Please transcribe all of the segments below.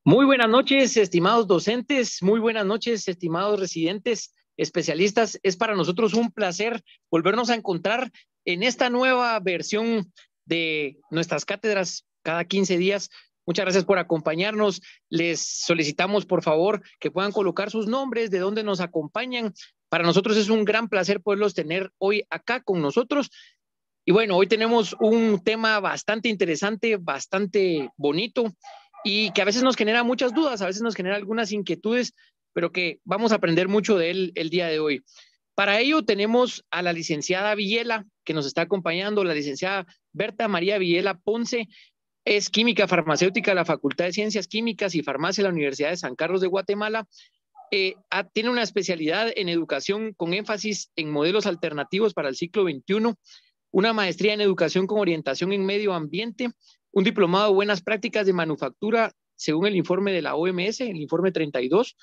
Muy buenas noches, estimados docentes, muy buenas noches, estimados residentes, especialistas. Es para nosotros un placer volvernos a encontrar en esta nueva versión de nuestras cátedras cada 15 días. Muchas gracias por acompañarnos. Les solicitamos, por favor, que puedan colocar sus nombres, de dónde nos acompañan. Para nosotros es un gran placer poderlos tener hoy acá con nosotros. Y bueno, hoy tenemos un tema bastante interesante, bastante bonito y que a veces nos genera muchas dudas, a veces nos genera algunas inquietudes, pero que vamos a aprender mucho de él el día de hoy. Para ello tenemos a la licenciada Villela, que nos está acompañando, la licenciada Berta María Villela Ponce, es química farmacéutica de la Facultad de Ciencias Químicas y Farmacia de la Universidad de San Carlos de Guatemala. Tiene una especialidad en educación con énfasis en modelos alternativos para el siglo XXI, una maestría en educación con orientación en medio ambiente, un diplomado de buenas prácticas de manufactura según el informe de la OMS, el informe 32,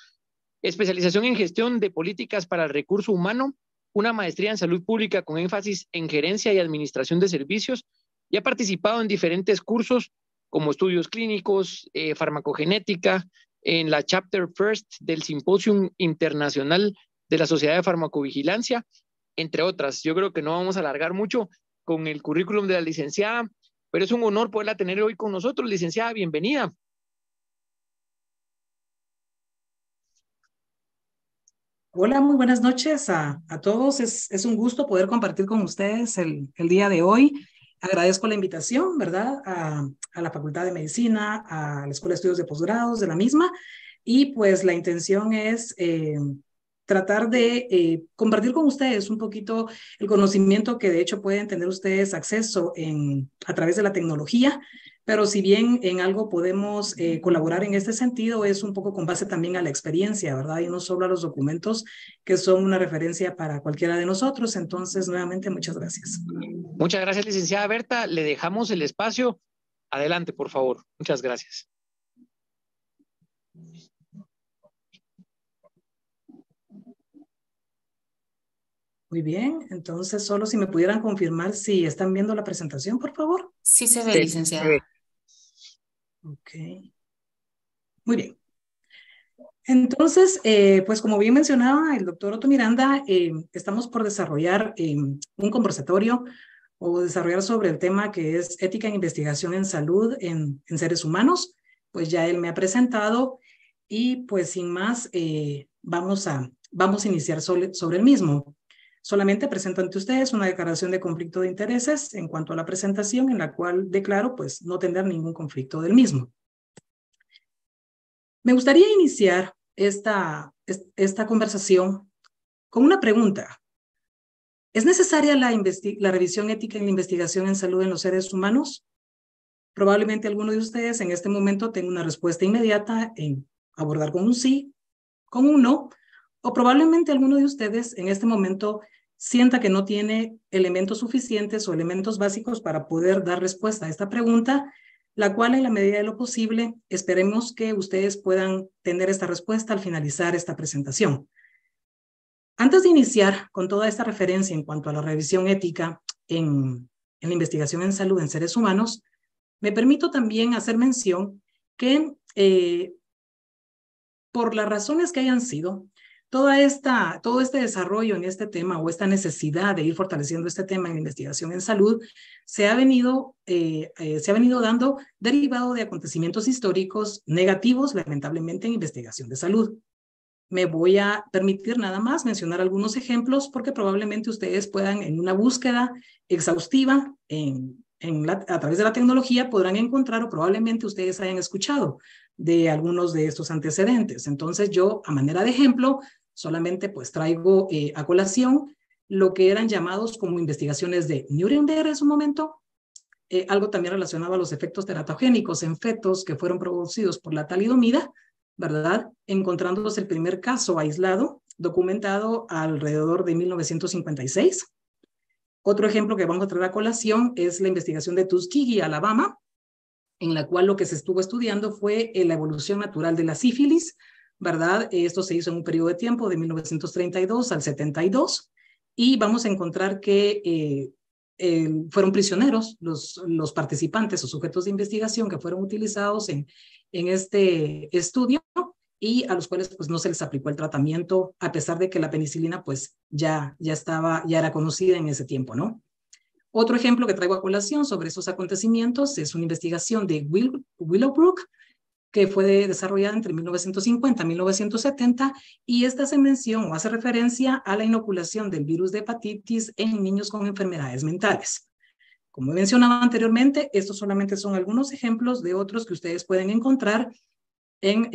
especialización en gestión de políticas para el recurso humano, una maestría en salud pública con énfasis en gerencia y administración de servicios, y ha participado en diferentes cursos como estudios clínicos, farmacogenética, en la Chapter First del Simposium Internacional de la Sociedad de Farmacovigilancia, entre otras. Yo creo que no vamos a alargar mucho con el currículum de la licenciada, pero es un honor poderla tener hoy con nosotros. Licenciada, bienvenida. Hola, muy buenas noches a todos. Es un gusto poder compartir con ustedes el día de hoy. Agradezco la invitación, ¿verdad? A la Facultad de Medicina, a la Escuela de Estudios de Posgrados de la misma. Y pues la intención es tratar de compartir con ustedes un poquito el conocimiento que de hecho pueden tener ustedes acceso a través de la tecnología, pero si bien en algo podemos colaborar en este sentido, es un poco con base también a la experiencia, ¿verdad? Y no solo a los documentos que son una referencia para cualquiera de nosotros. Entonces, nuevamente, muchas gracias. Muchas gracias, licenciada Berta. Le dejamos el espacio. Adelante, por favor. Muchas gracias. Muy bien, entonces solo si me pudieran confirmar si están viendo la presentación, por favor. Sí se ve, licenciada. Ok. Muy bien. Entonces, pues como bien mencionaba el doctor Otto Miranda, estamos por desarrollar un conversatorio o desarrollar sobre el tema que es ética en investigación en salud en seres humanos. Pues ya él me ha presentado y pues sin más vamos a iniciar sobre el mismo. Solamente presento ante ustedes una declaración de conflicto de intereses en cuanto a la presentación, en la cual declaro pues no tener ningún conflicto del mismo. Me gustaría iniciar esta conversación con una pregunta. ¿Es necesaria la revisión ética en la investigación en salud en los seres humanos? Probablemente alguno de ustedes en este momento tenga una respuesta inmediata en abordar con un sí, con un no, o probablemente alguno de ustedes en este momento sienta que no tiene elementos suficientes o elementos básicos para poder dar respuesta a esta pregunta, la cual en la medida de lo posible esperemos que ustedes puedan tener esta respuesta al finalizar esta presentación. Antes de iniciar con toda esta referencia en cuanto a la revisión ética en la investigación en salud en seres humanos, me permito también hacer mención que por las razones que hayan sido, todo este desarrollo en este tema o esta necesidad de ir fortaleciendo este tema en investigación en salud se ha venido dando derivado de acontecimientos históricos negativos, lamentablemente, en investigación de salud. Me voy a permitir nada más mencionar algunos ejemplos porque probablemente ustedes puedan en una búsqueda exhaustiva a través de la tecnología podrán encontrar o probablemente ustedes hayan escuchado de algunos de estos antecedentes. Entonces yo, a manera de ejemplo, solamente pues traigo a colación lo que eran llamados como investigaciones de Nuremberg en su momento, algo también relacionado a los efectos teratogénicos en fetos que fueron producidos por la talidomida, ¿verdad? Encontrándose el primer caso aislado, documentado alrededor de 1956. Otro ejemplo que vamos a traer a colación es la investigación de Tuskegee, Alabama, en la cual lo que se estuvo estudiando fue la evolución natural de la sífilis, ¿verdad? Esto se hizo en un periodo de tiempo de 1932 al 72, y vamos a encontrar que fueron prisioneros los participantes o sujetos de investigación que fueron utilizados en en este estudio y a los cuales pues no se les aplicó el tratamiento a pesar de que la penicilina pues ya era conocida en ese tiempo, ¿no? Otro ejemplo que traigo a colación sobre esos acontecimientos es una investigación de Willowbrook, que fue desarrollada entre 1950 y 1970, y esta hace mención o hace referencia a la inoculación del virus de hepatitis en niños con enfermedades mentales. Como he mencionado anteriormente, estos solamente son algunos ejemplos de otros que ustedes pueden encontrar en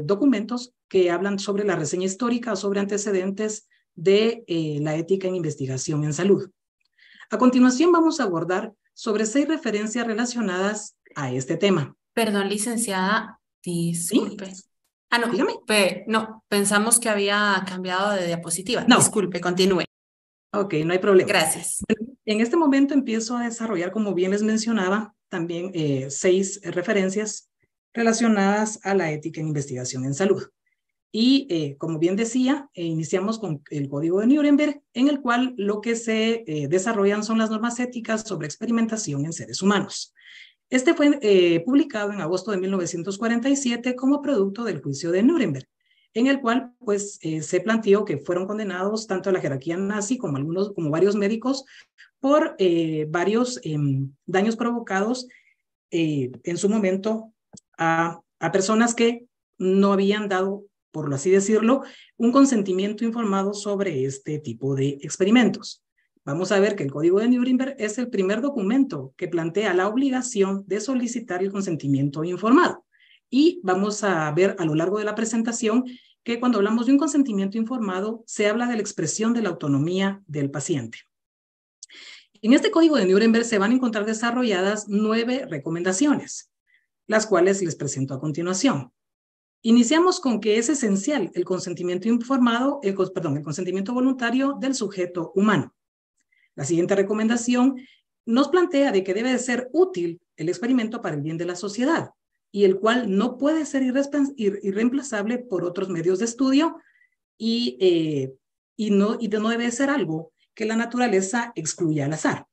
documentos que hablan sobre la reseña histórica o sobre antecedentes de la ética en investigación en salud. A continuación vamos a abordar sobre 6 referencias relacionadas a este tema. Perdón, licenciada, disculpe. ¿Sí? Ah, no, Dígame. No, pensamos que había cambiado de diapositiva. No. Disculpe, continúe. Ok, no hay problema. Gracias. En este momento empiezo a desarrollar, como bien les mencionaba, también 6 referencias relacionadas a la ética en investigación en salud. Y como bien decía, iniciamos con el Código de Nuremberg, en el cual lo que se desarrollan son las normas éticas sobre experimentación en seres humanos. Este fue publicado en agosto de 1947 como producto del juicio de Nuremberg, en el cual pues se planteó que fueron condenados tanto la jerarquía nazi como varios médicos por varios daños provocados en su momento a personas que no habían dado, por así decirlo, un consentimiento informado sobre este tipo de experimentos. Vamos a ver que el Código de Nuremberg es el primer documento que plantea la obligación de solicitar el consentimiento informado. Y vamos a ver a lo largo de la presentación que cuando hablamos de un consentimiento informado, se habla de la expresión de la autonomía del paciente. En este Código de Nuremberg se van a encontrar desarrolladas 9 recomendaciones, las cuales les presento a continuación. Iniciamos con que es esencial el consentimiento informado, el consentimiento voluntario del sujeto humano. La siguiente recomendación nos plantea de que debe de ser útil el experimento para el bien de la sociedad y el cual no puede ser irreemplazable por otros medios de estudio y no debe ser algo que la naturaleza excluya al azar.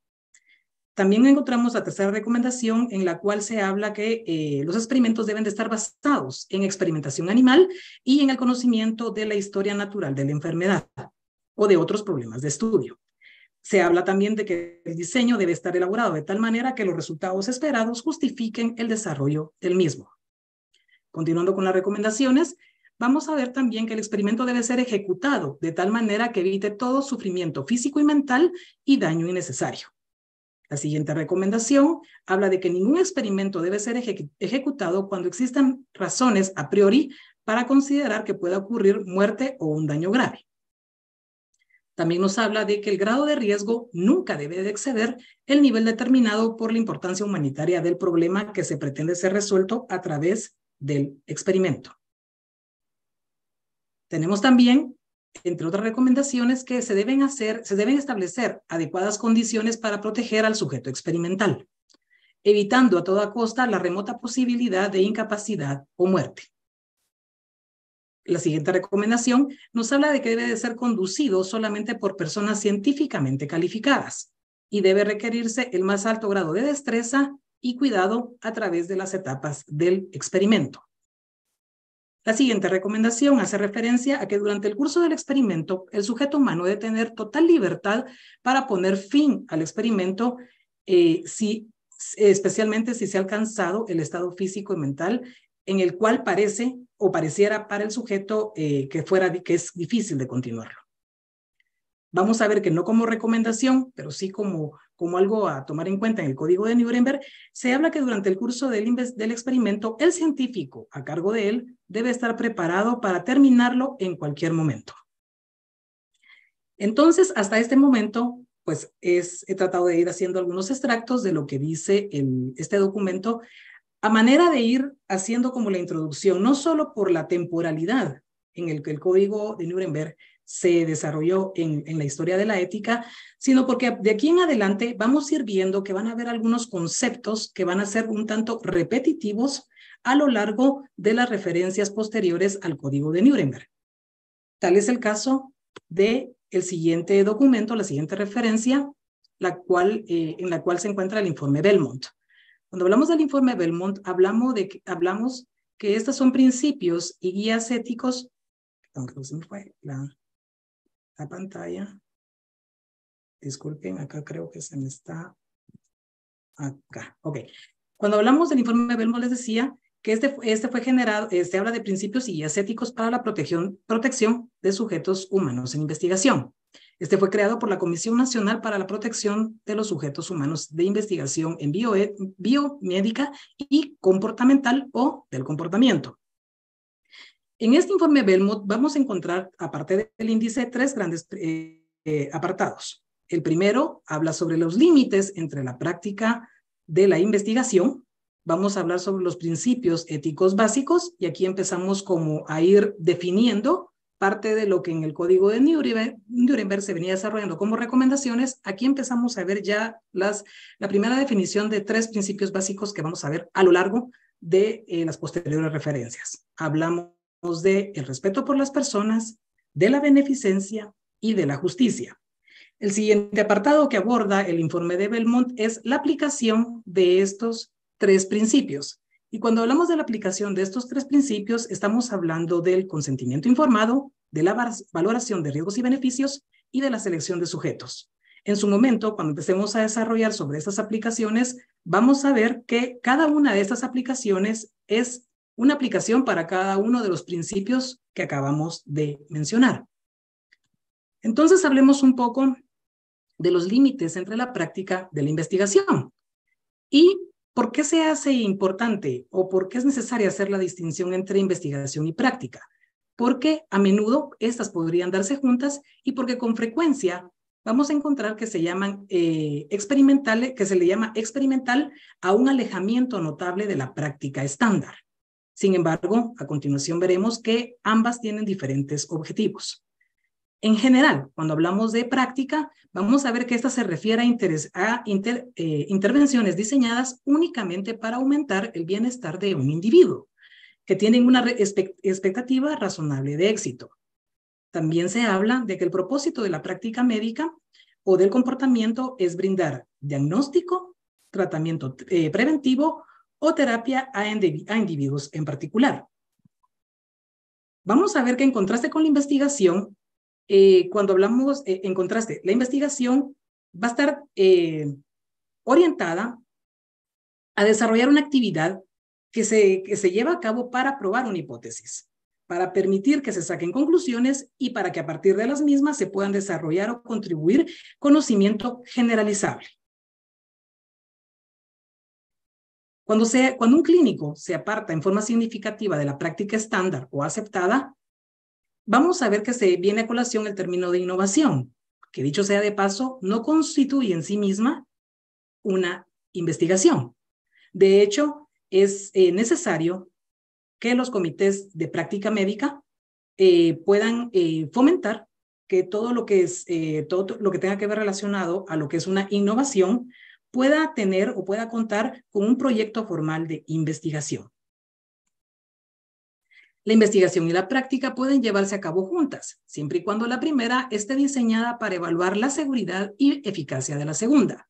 También encontramos la tercera recomendación en la cual se habla que los experimentos deben de estar basados en experimentación animal y en el conocimiento de la historia natural de la enfermedad o de otros problemas de estudio. Se habla también de que el diseño debe estar elaborado de tal manera que los resultados esperados justifiquen el desarrollo del mismo. Continuando con las recomendaciones, vamos a ver también que el experimento debe ser ejecutado de tal manera que evite todo sufrimiento físico y mental y daño innecesario. La siguiente recomendación habla de que ningún experimento debe ser ejecutado cuando existan razones a priori para considerar que pueda ocurrir muerte o un daño grave. También nos habla de que el grado de riesgo nunca debe de exceder el nivel determinado por la importancia humanitaria del problema que se pretende ser resuelto a través del experimento. Tenemos también, entre otras recomendaciones, que se deben establecer adecuadas condiciones para proteger al sujeto experimental, evitando a toda costa la remota posibilidad de incapacidad o muerte. La siguiente recomendación nos habla de que debe de ser conducido solamente por personas científicamente calificadas y debe requerirse el más alto grado de destreza y cuidado a través de las etapas del experimento. La siguiente recomendación hace referencia a que durante el curso del experimento, el sujeto humano debe tener total libertad para poner fin al experimento, especialmente si se ha alcanzado el estado físico y mental en el cual parece o pareciera para el sujeto que es difícil de continuarlo. Vamos a ver que no como recomendación, pero sí como algo a tomar en cuenta en el Código de Nuremberg, se habla que durante el curso del experimento, el científico a cargo de él debe estar preparado para terminarlo en cualquier momento. Entonces, hasta este momento, pues he tratado de ir haciendo algunos extractos de lo que dice este documento, a manera de ir haciendo como la introducción, no solo por la temporalidad en el que el Código de Nuremberg se desarrolló en la historia de la ética, sino porque de aquí en adelante vamos a ir viendo que van a haber algunos conceptos que van a ser un tanto repetitivos a lo largo de las referencias posteriores al Código de Nuremberg. Tal es el caso del siguiente documento, la siguiente referencia, en la cual se encuentra el informe Belmont. Cuando hablamos del informe Belmont, hablamos que estos son principios y guías éticos. Aunque se me fue la pantalla. Disculpen, acá creo que se me está... Acá, ok. Cuando hablamos del informe Belmont, les decía que este fue generado, habla de principios y guías éticos para la protección de sujetos humanos en investigación. Este fue creado por la Comisión Nacional para la Protección de los Sujetos Humanos de Investigación en Biomédica y Comportamental o del Comportamiento. En este informe Belmont vamos a encontrar, aparte del índice, tres grandes apartados. El primero habla sobre los límites entre la práctica de la investigación. Vamos a hablar sobre los principios éticos básicos y aquí empezamos como a ir definiendo parte de lo que en el código de Nuremberg se venía desarrollando como recomendaciones. Aquí empezamos a ver ya la primera definición de tres principios básicos que vamos a ver a lo largo de las posteriores referencias. Hablamos de el respeto por las personas, de la beneficencia y de la justicia. El siguiente apartado que aborda el informe de Belmont es la aplicación de estos tres principios. Y cuando hablamos de la aplicación de estos tres principios, estamos hablando del consentimiento informado, de la valoración de riesgos y beneficios y de la selección de sujetos. En su momento, cuando empecemos a desarrollar sobre estas aplicaciones, vamos a ver que cada una de estas aplicaciones es una aplicación para cada uno de los principios que acabamos de mencionar. Entonces, hablemos un poco de los límites entre la práctica de la investigación. ¿Y por qué se hace importante o por qué es necesaria hacer la distinción entre investigación y práctica? Porque a menudo estas podrían darse juntas y porque con frecuencia vamos a encontrar que se llaman experimentales, que se le llama experimental a un alejamiento notable de la práctica estándar. Sin embargo, a continuación veremos que ambas tienen diferentes objetivos. En general, cuando hablamos de práctica, vamos a ver que esta se refiere a intervenciones diseñadas únicamente para aumentar el bienestar de un individuo, que tienen una expectativa razonable de éxito. También se habla de que el propósito de la práctica médica o del comportamiento es brindar diagnóstico, tratamiento preventivo o terapia a individuos en particular. Vamos a ver que en contraste con la investigación, cuando hablamos en contraste, la investigación va a estar orientada a desarrollar una actividad que se lleva a cabo para probar una hipótesis, para permitir que se saquen conclusiones y para que a partir de las mismas se puedan desarrollar o contribuir conocimiento generalizable. Cuando un clínico se aparta en forma significativa de la práctica estándar o aceptada, vamos a ver que se viene a colación el término de innovación, que dicho sea de paso, no constituye en sí misma una investigación. De hecho, es necesario que los comités de práctica médica puedan fomentar que todo lo que tenga que ver relacionado a lo que es una innovación pueda tener o pueda contar con un proyecto formal de investigación. La investigación y la práctica pueden llevarse a cabo juntas, siempre y cuando la primera esté diseñada para evaluar la seguridad y eficacia de la segunda.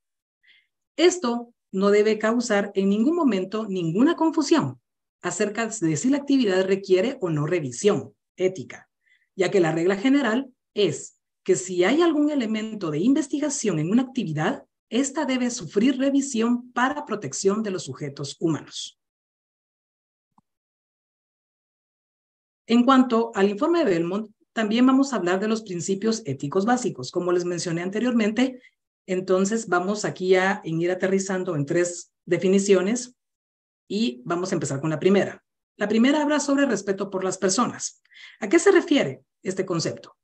Esto no debe causar en ningún momento ninguna confusión acerca de si la actividad requiere o no revisión ética, ya que la regla general es que si hay algún elemento de investigación en una actividad, esta debe sufrir revisión para protección de los sujetos humanos. En cuanto al informe de Belmont, también vamos a hablar de los principios éticos básicos. Como les mencioné anteriormente, entonces vamos aquí a ir aterrizando en tres definiciones y vamos a empezar con la primera. La primera habla sobre respeto por las personas. ¿A qué se refiere este concepto?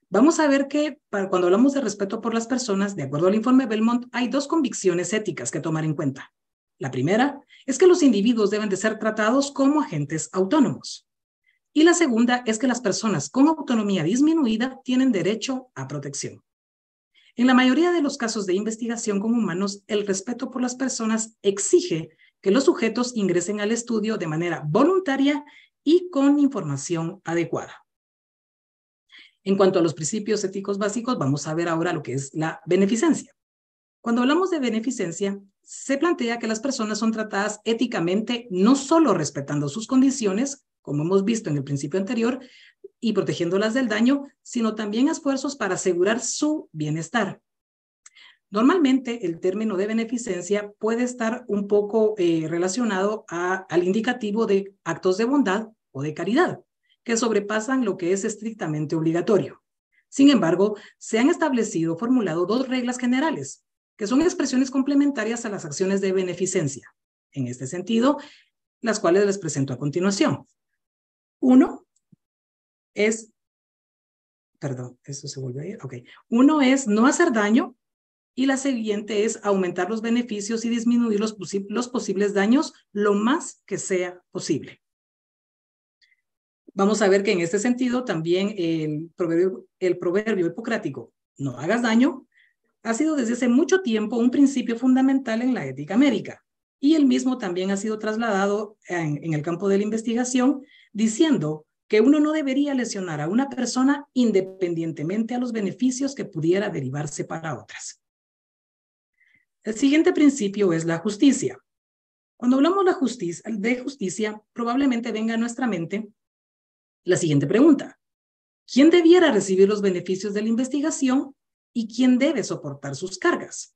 Vamos a ver que cuando hablamos de respeto por las personas, de acuerdo al informe Belmont, hay dos convicciones éticas que tomar en cuenta. La primera es que los individuos deben de ser tratados como agentes autónomos. Y la segunda es que las personas con autonomía disminuida tienen derecho a protección. En la mayoría de los casos de investigación con humanos, el respeto por las personas exige que los sujetos ingresen al estudio de manera voluntaria y con información adecuada. En cuanto a los principios éticos básicos, vamos a ver ahora lo que es la beneficencia. Cuando hablamos de beneficencia, se plantea que las personas son tratadas éticamente, no solo respetando sus condiciones, como hemos visto en el principio anterior, y protegiéndolas del daño, sino también esfuerzos para asegurar su bienestar. Normalmente, el término de beneficencia puede estar un poco relacionado al indicativo de actos de bondad o de caridad, que sobrepasan lo que es estrictamente obligatorio. Sin embargo, se han formulado dos reglas generales, que son expresiones complementarias a las acciones de beneficencia. En este sentido, las cuales les presento a continuación. Uno es no hacer daño, y la siguiente es aumentar los beneficios y disminuir los posibles daños lo más que sea posible. Vamos a ver que en este sentido también el proverbio hipocrático, no hagas daño, ha sido desde hace mucho tiempo un principio fundamental en la ética médica, y el mismo también ha sido trasladado en el campo de la investigación, diciendo que uno no debería lesionar a una persona independientemente a los beneficios que pudiera derivarse para otras. El siguiente principio es la justicia. Cuando hablamos de justicia, probablemente venga a nuestra mente la siguiente pregunta. ¿Quién debiera recibir los beneficios de la investigación y quién debe soportar sus cargas?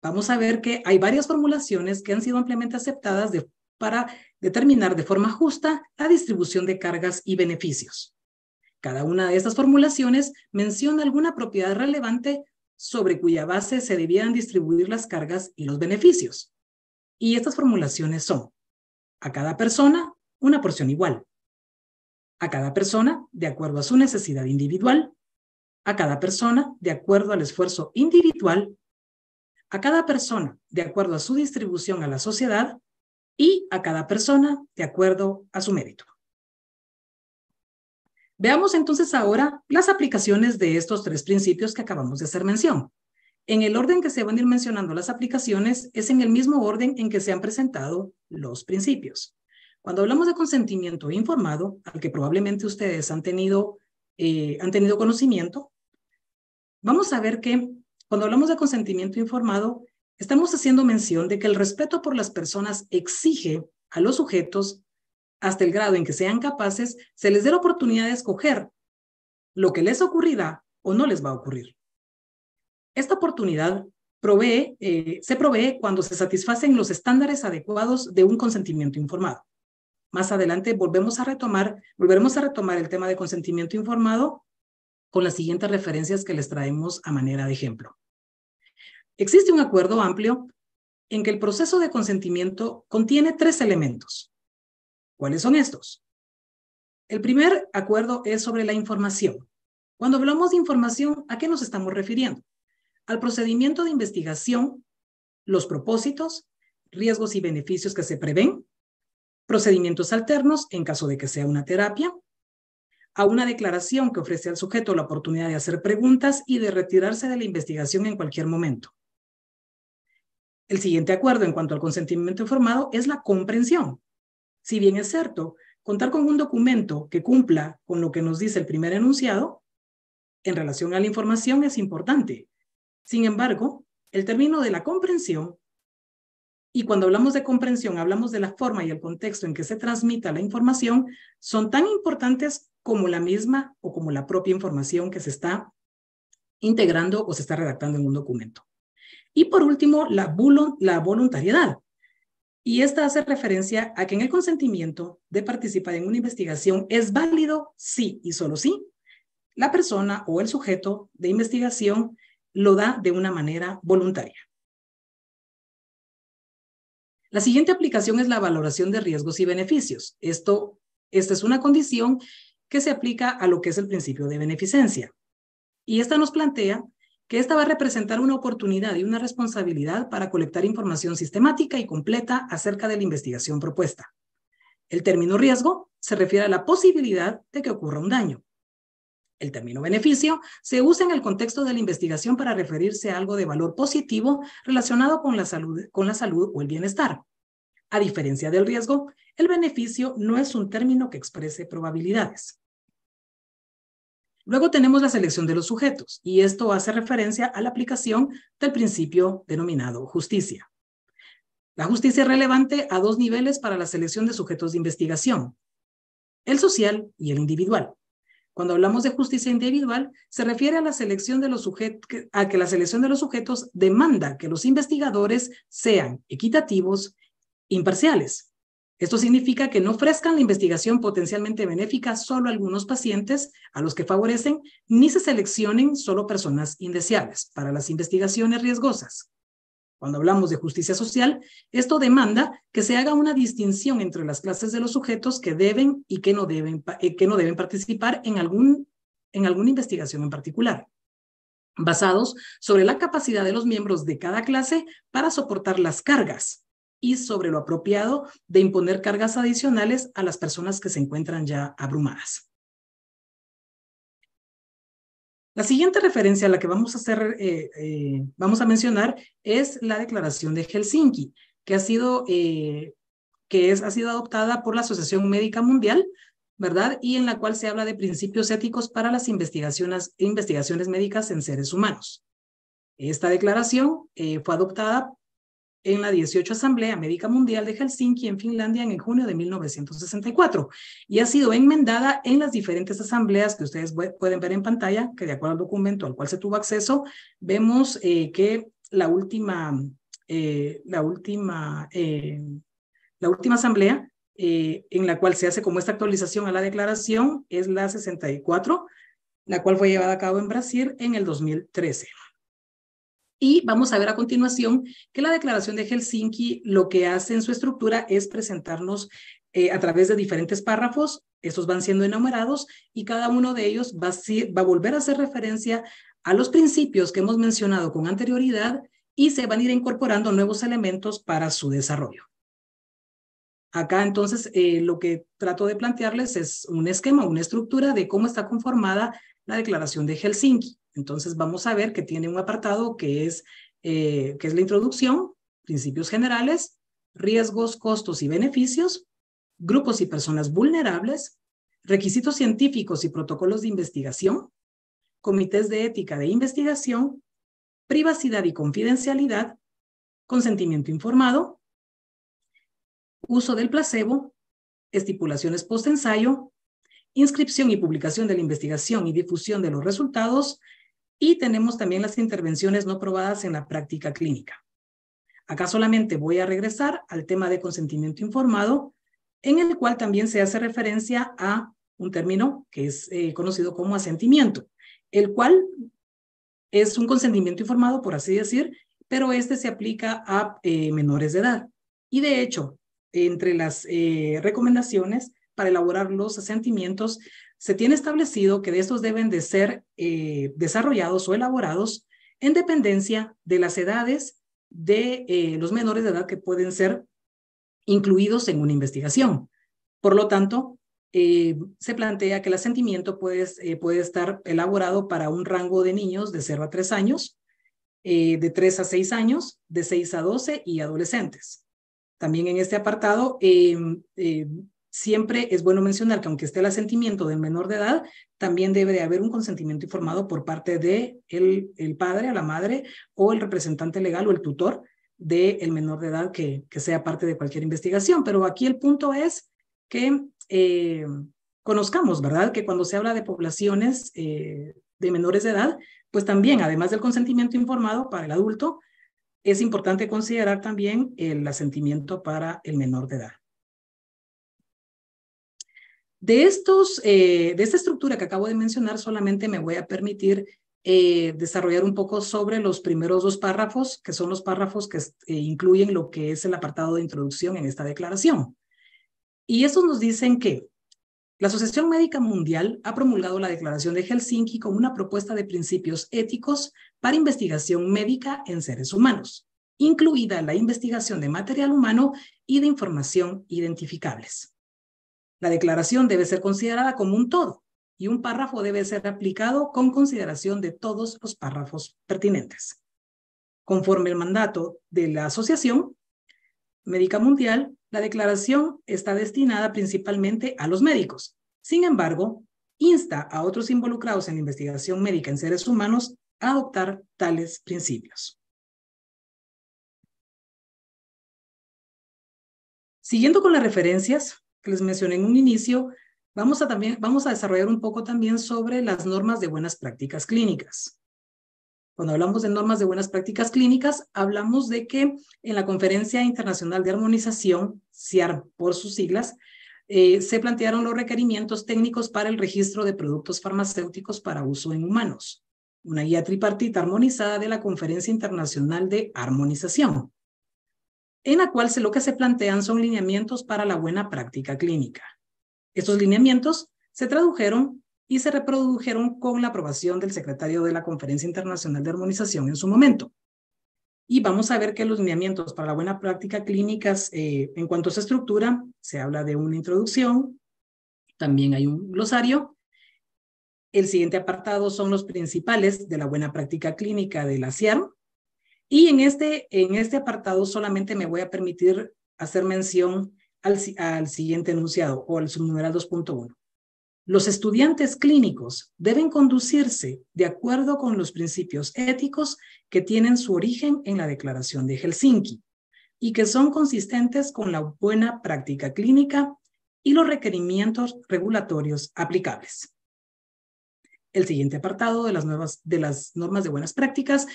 Vamos a ver que hay varias formulaciones que han sido ampliamente aceptadas para determinar de forma justa la distribución de cargas y beneficios. Cada una de estas formulaciones menciona alguna propiedad relevante sobre cuya base se debieran distribuir las cargas y los beneficios. Y estas formulaciones son: a cada persona, una porción igual; a cada persona, de acuerdo a su necesidad individual; a cada persona, de acuerdo al esfuerzo individual; a cada persona, de acuerdo a su distribución a la sociedad; y a cada persona, de acuerdo a su mérito. Veamos entonces ahora las aplicaciones de estos tres principios que acabamos de hacer mención. En el orden que se van a ir mencionando las aplicaciones es en el mismo orden en que se han presentado los principios. Cuando hablamos de consentimiento informado, al que probablemente ustedes han tenido conocimiento, vamos a ver que cuando hablamos de consentimiento informado, estamos haciendo mención de que el respeto por las personas exige a los sujetos, hasta el grado en que sean capaces, se les dé la oportunidad de escoger lo que les ocurrirá o no les va a ocurrir. Esta oportunidad se provee cuando se satisfacen los estándares adecuados de un consentimiento informado. Más adelante volveremos a retomar el tema de consentimiento informado con las siguientes referencias que les traemos a manera de ejemplo. Existe un acuerdo amplio en que el proceso de consentimiento contiene tres elementos. ¿Cuáles son estos? El primer acuerdo es sobre la información. Cuando hablamos de información, ¿a qué nos estamos refiriendo? Al procedimiento de investigación, los propósitos, riesgos y beneficios que se prevén, procedimientos alternos en caso de que sea una terapia, a una declaración que ofrece al sujeto la oportunidad de hacer preguntas y de retirarse de la investigación en cualquier momento. El siguiente acuerdo en cuanto al consentimiento informado es la comprensión. Si bien es cierto, contar con un documento que cumpla con lo que nos dice el primer enunciado, en relación a la información es importante. Sin embargo, el término de la comprensión, y cuando hablamos de comprensión, hablamos de la forma y el contexto en que se transmita la información, son tan importantes como la misma o como la propia información que se está integrando o se está redactando en un documento. Y por último, la voluntariedad. Y esta hace referencia a que en el consentimiento de participar en una investigación es válido si y solo si la persona o el sujeto de investigación lo da de una manera voluntaria. La siguiente aplicación es la valoración de riesgos y beneficios. Esta es una condición que se aplica a lo que es el principio de beneficencia. Y esta nos plantea que esta va a representar una oportunidad y una responsabilidad para colectar información sistemática y completa acerca de la investigación propuesta. El término riesgo se refiere a la posibilidad de que ocurra un daño. El término beneficio se usa en el contexto de la investigación para referirse a algo de valor positivo relacionado con la salud o el bienestar. A diferencia del riesgo, el beneficio no es un término que exprese probabilidades. Luego tenemos la selección de los sujetos, y esto hace referencia a la aplicación del principio denominado justicia. La justicia es relevante a dos niveles para la selección de sujetos de investigación: el social y el individual. Cuando hablamos de justicia individual, se refiere a la selección de los sujetos, a que la selección de los sujetos demanda que los investigadores sean equitativos, imparciales. Esto significa que no ofrezcan la investigación potencialmente benéfica solo a algunos pacientes a los que favorecen, ni se seleccionen solo personas indeseables para las investigaciones riesgosas. Cuando hablamos de justicia social, esto demanda que se haga una distinción entre las clases de los sujetos que deben y que no deben participar en alguna investigación en particular, basados sobre la capacidad de los miembros de cada clase para soportar las cargas y sobre lo apropiado de imponer cargas adicionales a las personas que se encuentran ya abrumadas. La siguiente referencia a la que vamos a mencionar es la Declaración de Helsinki, que ha sido adoptada por la Asociación Médica Mundial, ¿verdad? Y en la cual se habla de principios éticos para las investigaciones médicas en seres humanos. Esta declaración fue adoptada en la 18 Asamblea Médica Mundial de Helsinki, en Finlandia, en junio de 1964, y ha sido enmendada en las diferentes asambleas que ustedes pueden ver en pantalla, que de acuerdo al documento al cual se tuvo acceso, vemos que la última asamblea en la cual se hace como esta actualización a la declaración es la 64, la cual fue llevada a cabo en Brasil en el 2013. Y vamos a ver a continuación que la Declaración de Helsinki lo que hace en su estructura es presentarnos a través de diferentes párrafos. Estos van siendo enumerados y cada uno de ellos va a volver a hacer referencia a los principios que hemos mencionado con anterioridad y se van a ir incorporando nuevos elementos para su desarrollo. Acá entonces lo que trato de plantearles es un esquema, una estructura de cómo está conformada la Declaración de Helsinki. Entonces vamos a ver que tiene un apartado que es la introducción, principios generales, riesgos, costos y beneficios, grupos y personas vulnerables, requisitos científicos y protocolos de investigación, comités de ética de investigación, privacidad y confidencialidad, consentimiento informado, uso del placebo, estipulaciones postensayo, inscripción y publicación de la investigación y difusión de los resultados, y tenemos también las intervenciones no probadas en la práctica clínica. Acá solamente voy a regresar al tema de consentimiento informado, en el cual también se hace referencia a un término que es conocido como asentimiento, el cual es un consentimiento informado, por así decir, pero este se aplica a menores de edad. Y de hecho, entre las recomendaciones para elaborar los asentimientos, se tiene establecido que de estos deben de ser desarrollados o elaborados en dependencia de las edades de los menores de edad que pueden ser incluidos en una investigación. Por lo tanto, se plantea que el asentimiento puede estar elaborado para un rango de niños de 0 a 3 años, de 3 a 6 años, de 6 a 12 y adolescentes. También en este apartado, siempre es bueno mencionar que aunque esté el asentimiento del menor de edad, también debe de haber un consentimiento informado por parte de el padre, a la madre, o el representante legal o el tutor del menor de edad que sea parte de cualquier investigación. Pero aquí el punto es que conozcamos, ¿verdad? Que cuando se habla de poblaciones de menores de edad, pues también, además del consentimiento informado para el adulto, es importante considerar también el asentimiento para el menor de edad. De esta estructura que acabo de mencionar, solamente me voy a permitir desarrollar un poco sobre los primeros 2 párrafos, que son los párrafos que incluyen lo que es el apartado de introducción en esta declaración. Y estos nos dicen que la Asociación Médica Mundial ha promulgado la Declaración de Helsinki como una propuesta de principios éticos para investigación médica en seres humanos, incluida la investigación de material humano y de información identificables. La declaración debe ser considerada como un todo y un párrafo debe ser aplicado con consideración de todos los párrafos pertinentes. Conforme el mandato de la Asociación Médica Mundial, la declaración está destinada principalmente a los médicos. Sin embargo, insta a otros involucrados en la investigación médica en seres humanos a adoptar tales principios. Siguiendo con las referencias que les mencioné en un inicio, vamos a desarrollar un poco también sobre las normas de buenas prácticas clínicas. Cuando hablamos de normas de buenas prácticas clínicas, hablamos de que en la Conferencia Internacional de Armonización, CIARM por sus siglas, se plantearon los requerimientos técnicos para el registro de productos farmacéuticos para uso en humanos, una guía tripartita armonizada de la Conferencia Internacional de Armonización, en la cual lo que se plantean son lineamientos para la buena práctica clínica. Estos lineamientos se tradujeron y se reprodujeron con la aprobación del secretario de la Conferencia Internacional de Armonización en su momento. Y vamos a ver que los lineamientos para la buena práctica clínicas, en cuanto a su estructura, se habla de una introducción, también hay un glosario. El siguiente apartado son los principales de la buena práctica clínica de la CIARM. Y en este apartado solamente me voy a permitir hacer mención al siguiente enunciado o al subnumeral 2.1. Los estudiantes clínicos deben conducirse de acuerdo con los principios éticos que tienen su origen en la Declaración de Helsinki y que son consistentes con la buena práctica clínica y los requerimientos regulatorios aplicables. El siguiente apartado de las normas de buenas prácticas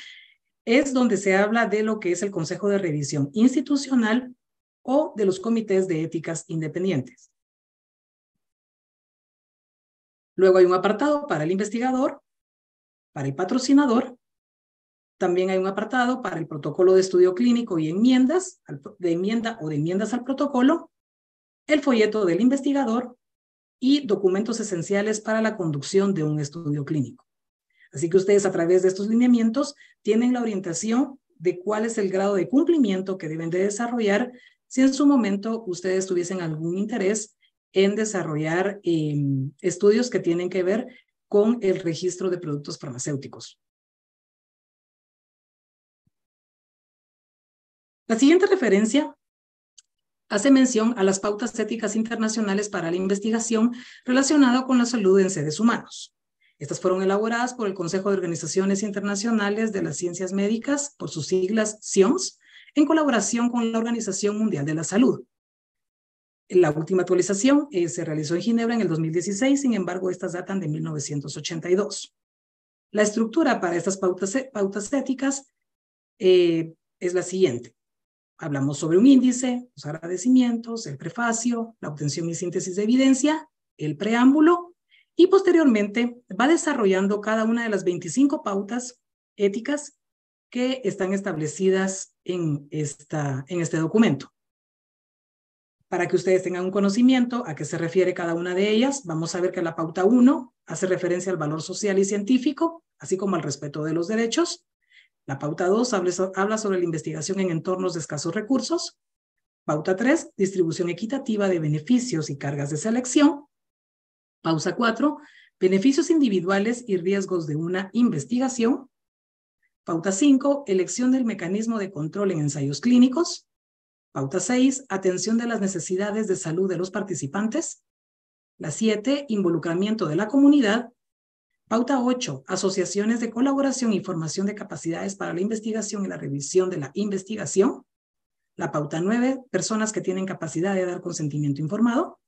es donde se habla de lo que es el Consejo de Revisión Institucional o de los comités de éticas independientes. Luego hay un apartado para el investigador, para el patrocinador. También hay un apartado para el protocolo de estudio clínico y enmiendas al protocolo, el folleto del investigador y documentos esenciales para la conducción de un estudio clínico. Así que ustedes a través de estos lineamientos tienen la orientación de cuál es el grado de cumplimiento que deben de desarrollar si en su momento ustedes tuviesen algún interés en desarrollar estudios que tienen que ver con el registro de productos farmacéuticos. La siguiente referencia hace mención a las pautas éticas internacionales para la investigación relacionada con la salud en seres humanos. Estas fueron elaboradas por el Consejo de Organizaciones Internacionales de las Ciencias Médicas, por sus siglas CIOMS, en colaboración con la Organización Mundial de la Salud. La última actualización se realizó en Ginebra en el 2016, sin embargo, estas datan de 1982. La estructura para estas pautas éticas es la siguiente. Hablamos sobre un índice, los agradecimientos, el prefacio, la obtención y síntesis de evidencia, el preámbulo, y posteriormente va desarrollando cada una de las 25 pautas éticas que están establecidas en este documento. Para que ustedes tengan un conocimiento a qué se refiere cada una de ellas, vamos a ver que la pauta 1 hace referencia al valor social y científico, así como al respeto de los derechos. La pauta 2 habla sobre la investigación en entornos de escasos recursos. Pauta 3, distribución equitativa de beneficios y cargas de selección. Pauta 4, beneficios individuales y riesgos de una investigación. Pauta 5, elección del mecanismo de control en ensayos clínicos. Pauta 6, atención de las necesidades de salud de los participantes. La 7, involucramiento de la comunidad. Pauta 8, asociaciones de colaboración y formación de capacidades para la investigación y la revisión de la investigación. La pauta 9, personas que tienen capacidad de dar consentimiento informado.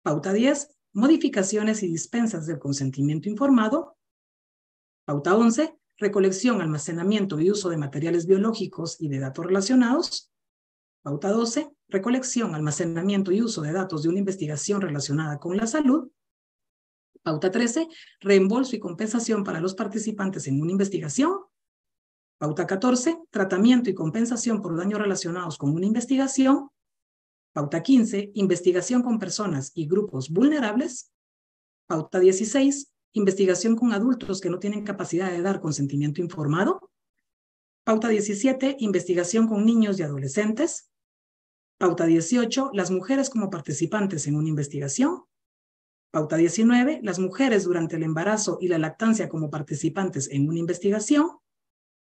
Pauta 10, modificaciones y dispensas del consentimiento informado. Pauta 11, recolección, almacenamiento y uso de materiales biológicos y de datos relacionados. Pauta 12, recolección, almacenamiento y uso de datos de una investigación relacionada con la salud. Pauta 13, reembolso y compensación para los participantes en una investigación. Pauta 14, tratamiento y compensación por daños relacionados con una investigación. Pauta 15, investigación con personas y grupos vulnerables. Pauta 16, investigación con adultos que no tienen capacidad de dar consentimiento informado. Pauta 17, investigación con niños y adolescentes. Pauta 18, las mujeres como participantes en una investigación. Pauta 19, las mujeres durante el embarazo y la lactancia como participantes en una investigación.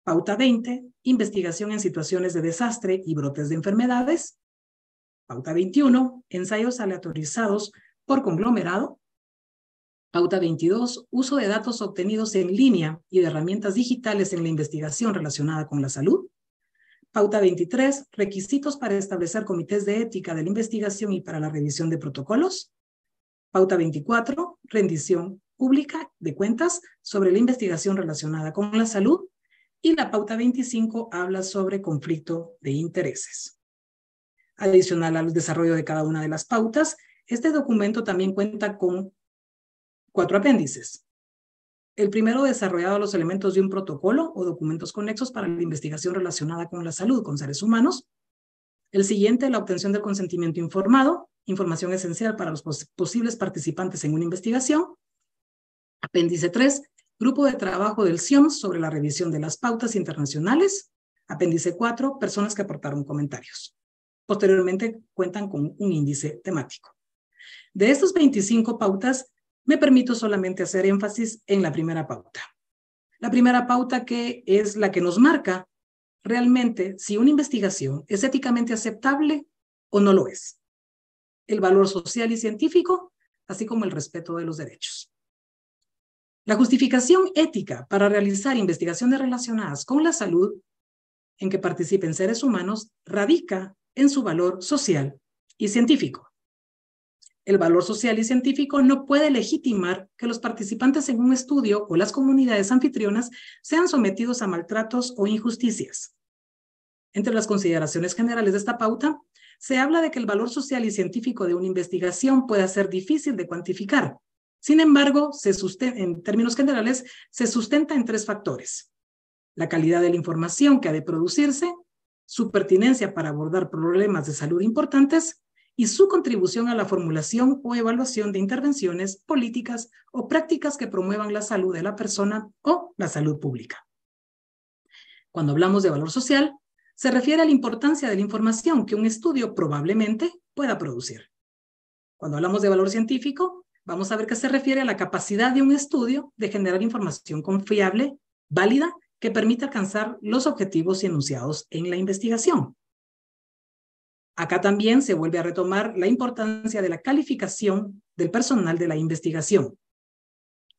Pauta 20, investigación en situaciones de desastre y brotes de enfermedades. Pauta 21, ensayos aleatorizados por conglomerado. Pauta 22, uso de datos obtenidos en línea y de herramientas digitales en la investigación relacionada con la salud. Pauta 23, requisitos para establecer comités de ética de la investigación y para la revisión de protocolos. Pauta 24, rendición pública de cuentas sobre la investigación relacionada con la salud. Y la pauta 25 habla sobre conflicto de intereses. Adicional al desarrollo de cada una de las pautas, este documento también cuenta con 4 apéndices. El primero, desarrollado los elementos de un protocolo o documentos conexos para la investigación relacionada con la salud con seres humanos. El siguiente, la obtención del consentimiento informado, información esencial para los posibles participantes en una investigación. Apéndice 3, grupo de trabajo del CIOMS sobre la revisión de las pautas internacionales. Apéndice 4, personas que aportaron comentarios. Posteriormente cuentan con un índice temático. De estos 25 pautas, me permito solamente hacer énfasis en la primera pauta. La primera pauta, que es la que nos marca realmente si una investigación es éticamente aceptable o no lo es. El valor social y científico, así como el respeto de los derechos. La justificación ética para realizar investigaciones relacionadas con la salud en que participen seres humanos radica en su valor social y científico. El valor social y científico no puede legitimar que los participantes en un estudio o las comunidades anfitrionas sean sometidos a maltratos o injusticias. Entre las consideraciones generales de esta pauta, se habla de que el valor social y científico de una investigación puede ser difícil de cuantificar. Sin embargo, en términos generales, se sustenta en 3 factores: la calidad de la información que ha de producirse, su pertinencia para abordar problemas de salud importantes y su contribución a la formulación o evaluación de intervenciones políticas o prácticas que promuevan la salud de la persona o la salud pública. Cuando hablamos de valor social, se refiere a la importancia de la información que un estudio probablemente pueda producir. Cuando hablamos de valor científico, vamos a ver que se refiere a la capacidad de un estudio de generar información confiable, válida, que permita alcanzar los objetivos enunciados en la investigación. Acá también se vuelve a retomar la importancia de la calificación del personal de la investigación.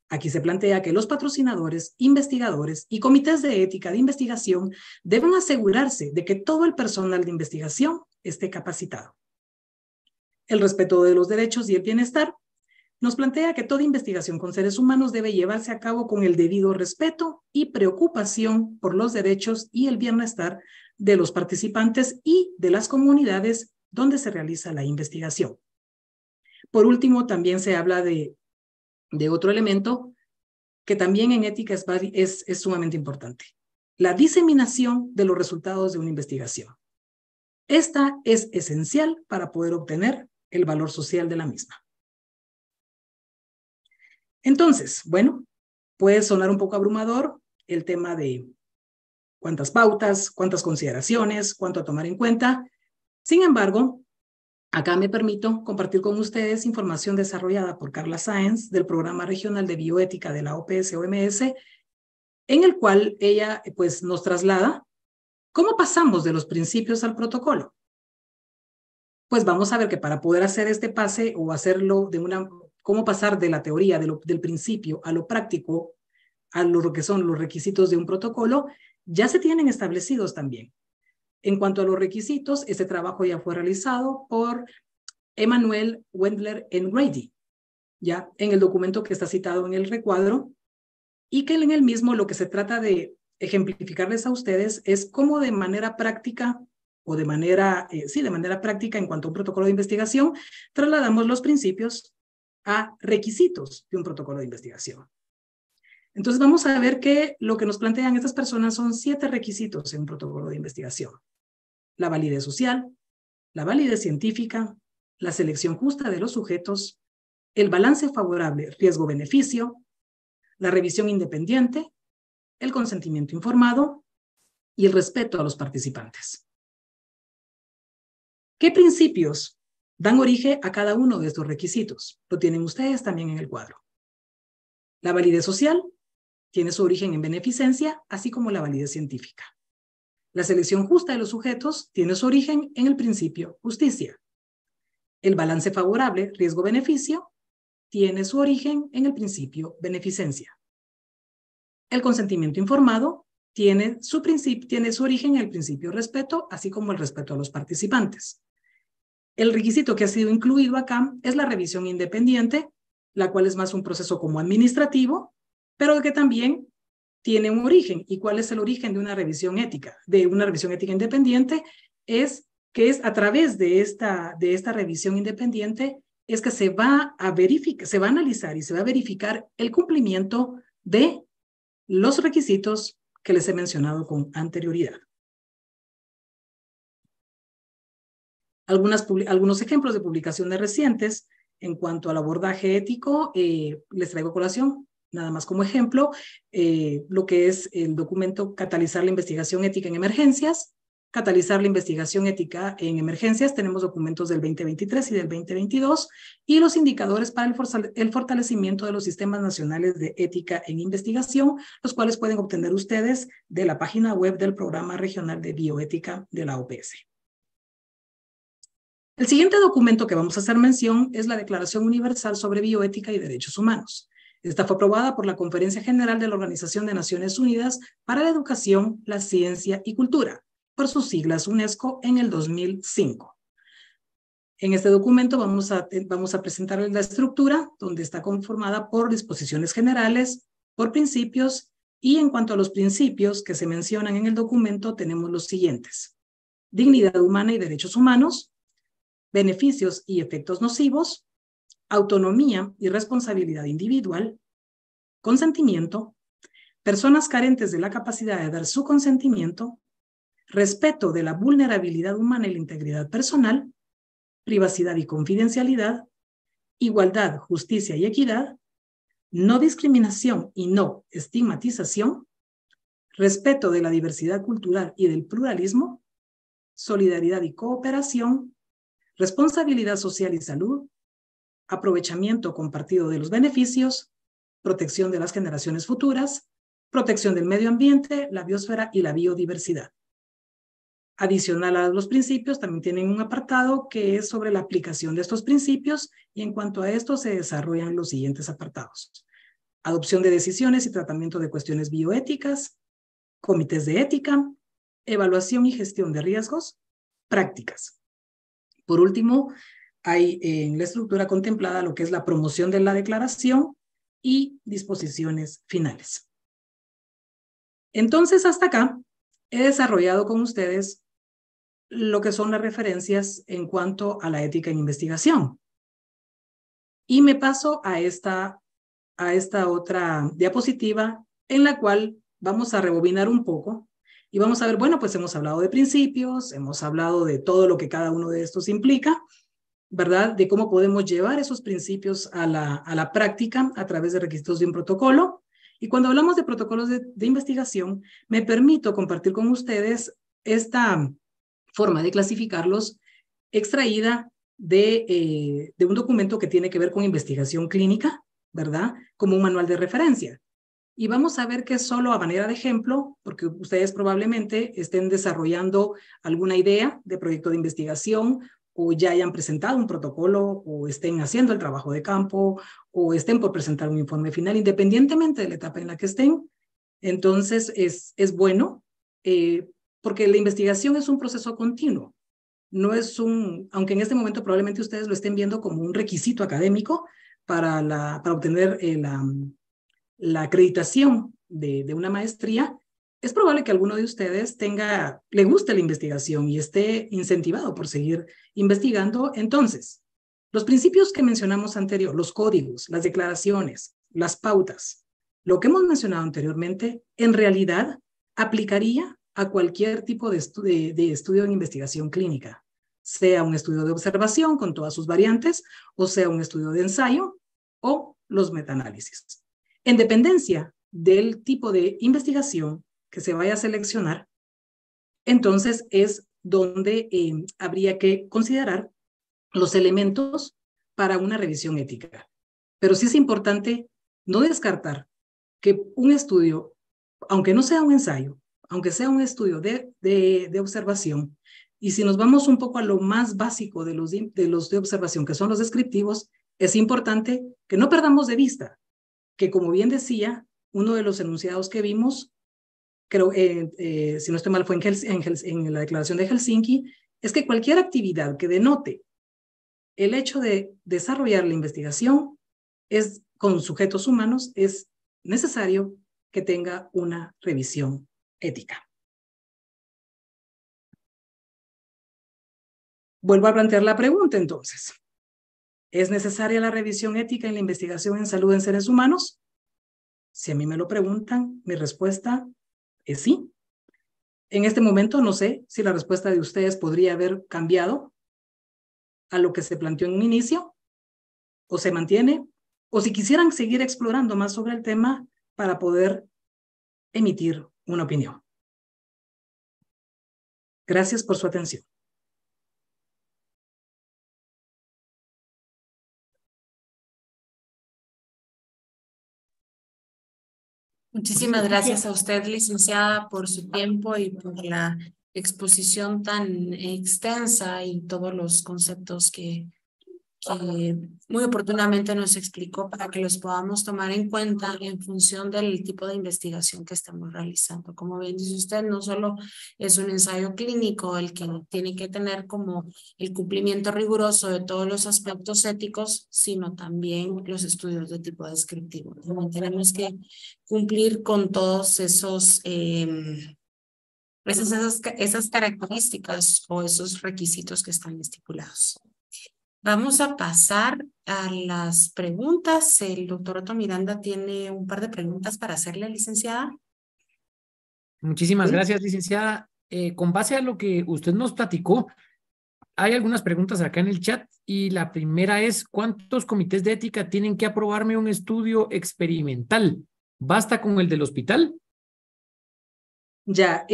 Aquí se plantea que los patrocinadores, investigadores y comités de ética de investigación deben asegurarse de que todo el personal de investigación esté capacitado. El respeto de los derechos y el bienestar nos plantea que toda investigación con seres humanos debe llevarse a cabo con el debido respeto y preocupación por los derechos y el bienestar de los participantes y de las comunidades donde se realiza la investigación. Por último, también se habla de otro elemento que también en ética es sumamente importante: la diseminación de los resultados de una investigación. Esta es esencial para poder obtener el valor social de la misma. Entonces, bueno, puede sonar un poco abrumador el tema de cuántas pautas, cuántas consideraciones, cuánto a tomar en cuenta. Sin embargo, acá me permito compartir con ustedes información desarrollada por Carla Sáenz del Programa Regional de Bioética de la OPS-OMS, en el cual ella pues nos traslada cómo pasamos de los principios al protocolo. Pues vamos a ver que para poder hacer este pase o hacerlo cómo pasar de la teoría del principio a lo práctico, a lo que son los requisitos de un protocolo, ya se tienen establecidos también. En cuanto a los requisitos, este trabajo ya fue realizado por Emmanuel Wendler en Grady, ya en el documento que está citado en el recuadro, y que en el mismo lo que se trata de ejemplificarles a ustedes es cómo de manera práctica o de manera práctica en cuanto a un protocolo de investigación, trasladamos los principios a requisitos de un protocolo de investigación. Entonces vamos a ver que lo que nos plantean estas personas son 7 requisitos en un protocolo de investigación: la validez social, la validez científica, la selección justa de los sujetos, el balance favorable riesgo-beneficio, la revisión independiente, el consentimiento informado y el respeto a los participantes. ¿Qué principios dan origen a cada uno de estos requisitos? Lo tienen ustedes también en el cuadro. La validez social tiene su origen en beneficencia, así como la validez científica. La selección justa de los sujetos tiene su origen en el principio justicia. El balance favorable riesgo-beneficio tiene su origen en el principio beneficencia. El consentimiento informado tiene su origen en el principio respeto, así como el respeto a los participantes. El requisito que ha sido incluido acá es la revisión independiente, la cual es más un proceso como administrativo, pero que también tiene un origen. ¿Y cuál es el origen de una revisión ética? De una revisión ética independiente es que es a través de esta revisión independiente es que se va a verificar, se va a analizar y se va a verificar el cumplimiento de los requisitos que les he mencionado con anterioridad. Algunos ejemplos de publicaciones recientes en cuanto al abordaje ético, les traigo a colación, nada más como ejemplo, lo que es el documento Catalizar la investigación ética en emergencias. Catalizar la investigación ética en emergencias, tenemos documentos del 2023 y del 2022, y los indicadores para el fortalecimiento de los sistemas nacionales de ética en investigación, los cuales pueden obtener ustedes de la página web del Programa Regional de Bioética de la OPS. El siguiente documento que vamos a hacer mención es la Declaración Universal sobre Bioética y Derechos Humanos. Esta fue aprobada por la Conferencia General de la Organización de Naciones Unidas para la Educación, la Ciencia y Cultura, por sus siglas UNESCO, en el 2005. En este documento vamos a presentar la estructura, donde está conformada por disposiciones generales, por principios, y en cuanto a los principios que se mencionan en el documento, tenemos los siguientes: dignidad humana y derechos humanos, beneficios y efectos nocivos, autonomía y responsabilidad individual, consentimiento, personas carentes de la capacidad de dar su consentimiento, respeto de la vulnerabilidad humana y la integridad personal, privacidad y confidencialidad, igualdad, justicia y equidad, no discriminación y no estigmatización, respeto de la diversidad cultural y del pluralismo, solidaridad y cooperación, responsabilidad social y salud, aprovechamiento compartido de los beneficios, protección de las generaciones futuras, protección del medio ambiente, la biosfera y la biodiversidad. Adicional a los principios, también tienen un apartado que es sobre la aplicación de estos principios, y en cuanto a esto se desarrollan los siguientes apartados: adopción de decisiones y tratamiento de cuestiones bioéticas, comités de ética, evaluación y gestión de riesgos, prácticas. Por último, hay en la estructura contemplada lo que es la promoción de la declaración y disposiciones finales. Entonces, hasta acá he desarrollado con ustedes lo que son las referencias en cuanto a la ética en investigación. Y me paso a esta otra diapositiva, en la cual vamos a rebobinar un poco y vamos a ver, bueno, pues hemos hablado de principios, hemos hablado de todo lo que cada uno de estos implica, ¿verdad? De cómo podemos llevar esos principios a la práctica a través de requisitos de un protocolo. Y cuando hablamos de protocolos de investigación, me permito compartir con ustedes esta forma de clasificarlos extraída de un documento que tiene que ver con investigación clínica, ¿verdad? Como un manual de referencia. Y vamos a ver que solo a manera de ejemplo, porque ustedes probablemente estén desarrollando alguna idea de proyecto de investigación, o ya hayan presentado un protocolo, o estén haciendo el trabajo de campo, o estén por presentar un informe final, independientemente de la etapa en la que estén. Entonces es bueno, porque la investigación es un proceso continuo. No es aunque en este momento probablemente ustedes lo estén viendo como un requisito académico para obtener la acreditación de una maestría, es probable que alguno de ustedes le guste la investigación y esté incentivado por seguir investigando. Entonces, los principios que mencionamos anterior, los códigos, las declaraciones, las pautas, lo que hemos mencionado anteriormente, en realidad aplicaría a cualquier tipo de estudio en investigación clínica, sea un estudio de observación con todas sus variantes, o sea un estudio de ensayo, o los metaanálisis. En dependencia del tipo de investigación que se vaya a seleccionar, entonces es donde habría que considerar los elementos para una revisión ética. Pero sí es importante no descartar que un estudio, aunque no sea un ensayo, aunque sea un estudio de observación, y si nos vamos un poco a lo más básico de los de observación, que son los descriptivos, es importante que no perdamos de vista que, como bien decía, uno de los enunciados que vimos, creo, si no estoy mal, fue en la Declaración de Helsinki, es que cualquier actividad que denote el hecho de desarrollar la investigación con sujetos humanos es necesario que tenga una revisión ética. Vuelvo a plantear la pregunta entonces. ¿Es necesaria la revisión ética en la investigación en salud en seres humanos? Si a mí me lo preguntan, mi respuesta es sí. En este momento no sé si la respuesta de ustedes podría haber cambiado a lo que se planteó en un inicio, o se mantiene, o si quisieran seguir explorando más sobre el tema para poder emitir una opinión. Gracias por su atención. Muchísimas gracias a usted, licenciada, por su tiempo y por la exposición tan extensa y todos los conceptos que muy oportunamente nos explicó para que los podamos tomar en cuenta en función del tipo de investigación que estamos realizando. Como bien dice usted, no solo es un ensayo clínico el que tiene que tener como el cumplimiento riguroso de todos los aspectos éticos, sino también los estudios de tipo descriptivo. También tenemos que cumplir con todos esas características o esos requisitos que están estipulados. Vamos a pasar a las preguntas. El doctor Otto Miranda tiene un par de preguntas para hacerle, licenciada. Muchísimas gracias, licenciada. Con base a lo que usted nos platicó, hay algunas preguntas acá en el chat y la primera es, ¿cuántos comités de ética tienen que aprobarme un estudio experimental? ¿Basta con el del hospital? Ya,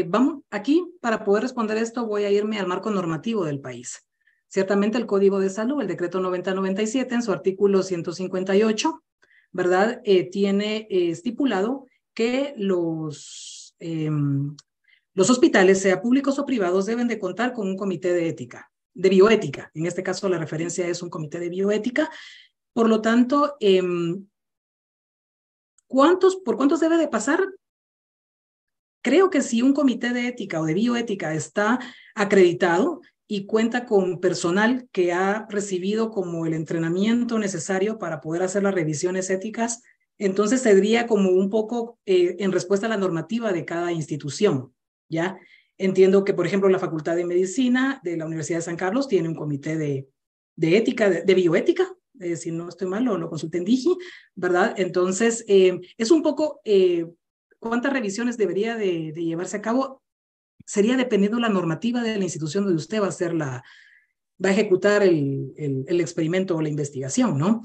vamos, aquí para poder responder esto voy a irme al marco normativo del país. Ciertamente el Código de Salud, el decreto 9097, en su artículo 158, ¿verdad? Tiene estipulado que los hospitales, sea públicos o privados, deben de contar con un comité de ética, de bioética. En este caso la referencia es un comité de bioética. Por lo tanto, ¿por cuántos debe de pasar? Creo que si un comité de ética o de bioética está acreditado y cuenta con personal que ha recibido como el entrenamiento necesario para poder hacer las revisiones éticas, entonces sería como un poco en respuesta a la normativa de cada institución, ¿ya? Entiendo que, por ejemplo, la Facultad de Medicina de la Universidad de San Carlos tiene un comité de ética, de bioética, si no estoy mal, lo consulté en Digi, ¿verdad? Entonces, es un poco... ¿cuántas revisiones debería de llevarse a cabo? Sería dependiendo la normativa de la institución donde usted va a ejecutar el experimento o la investigación, ¿no?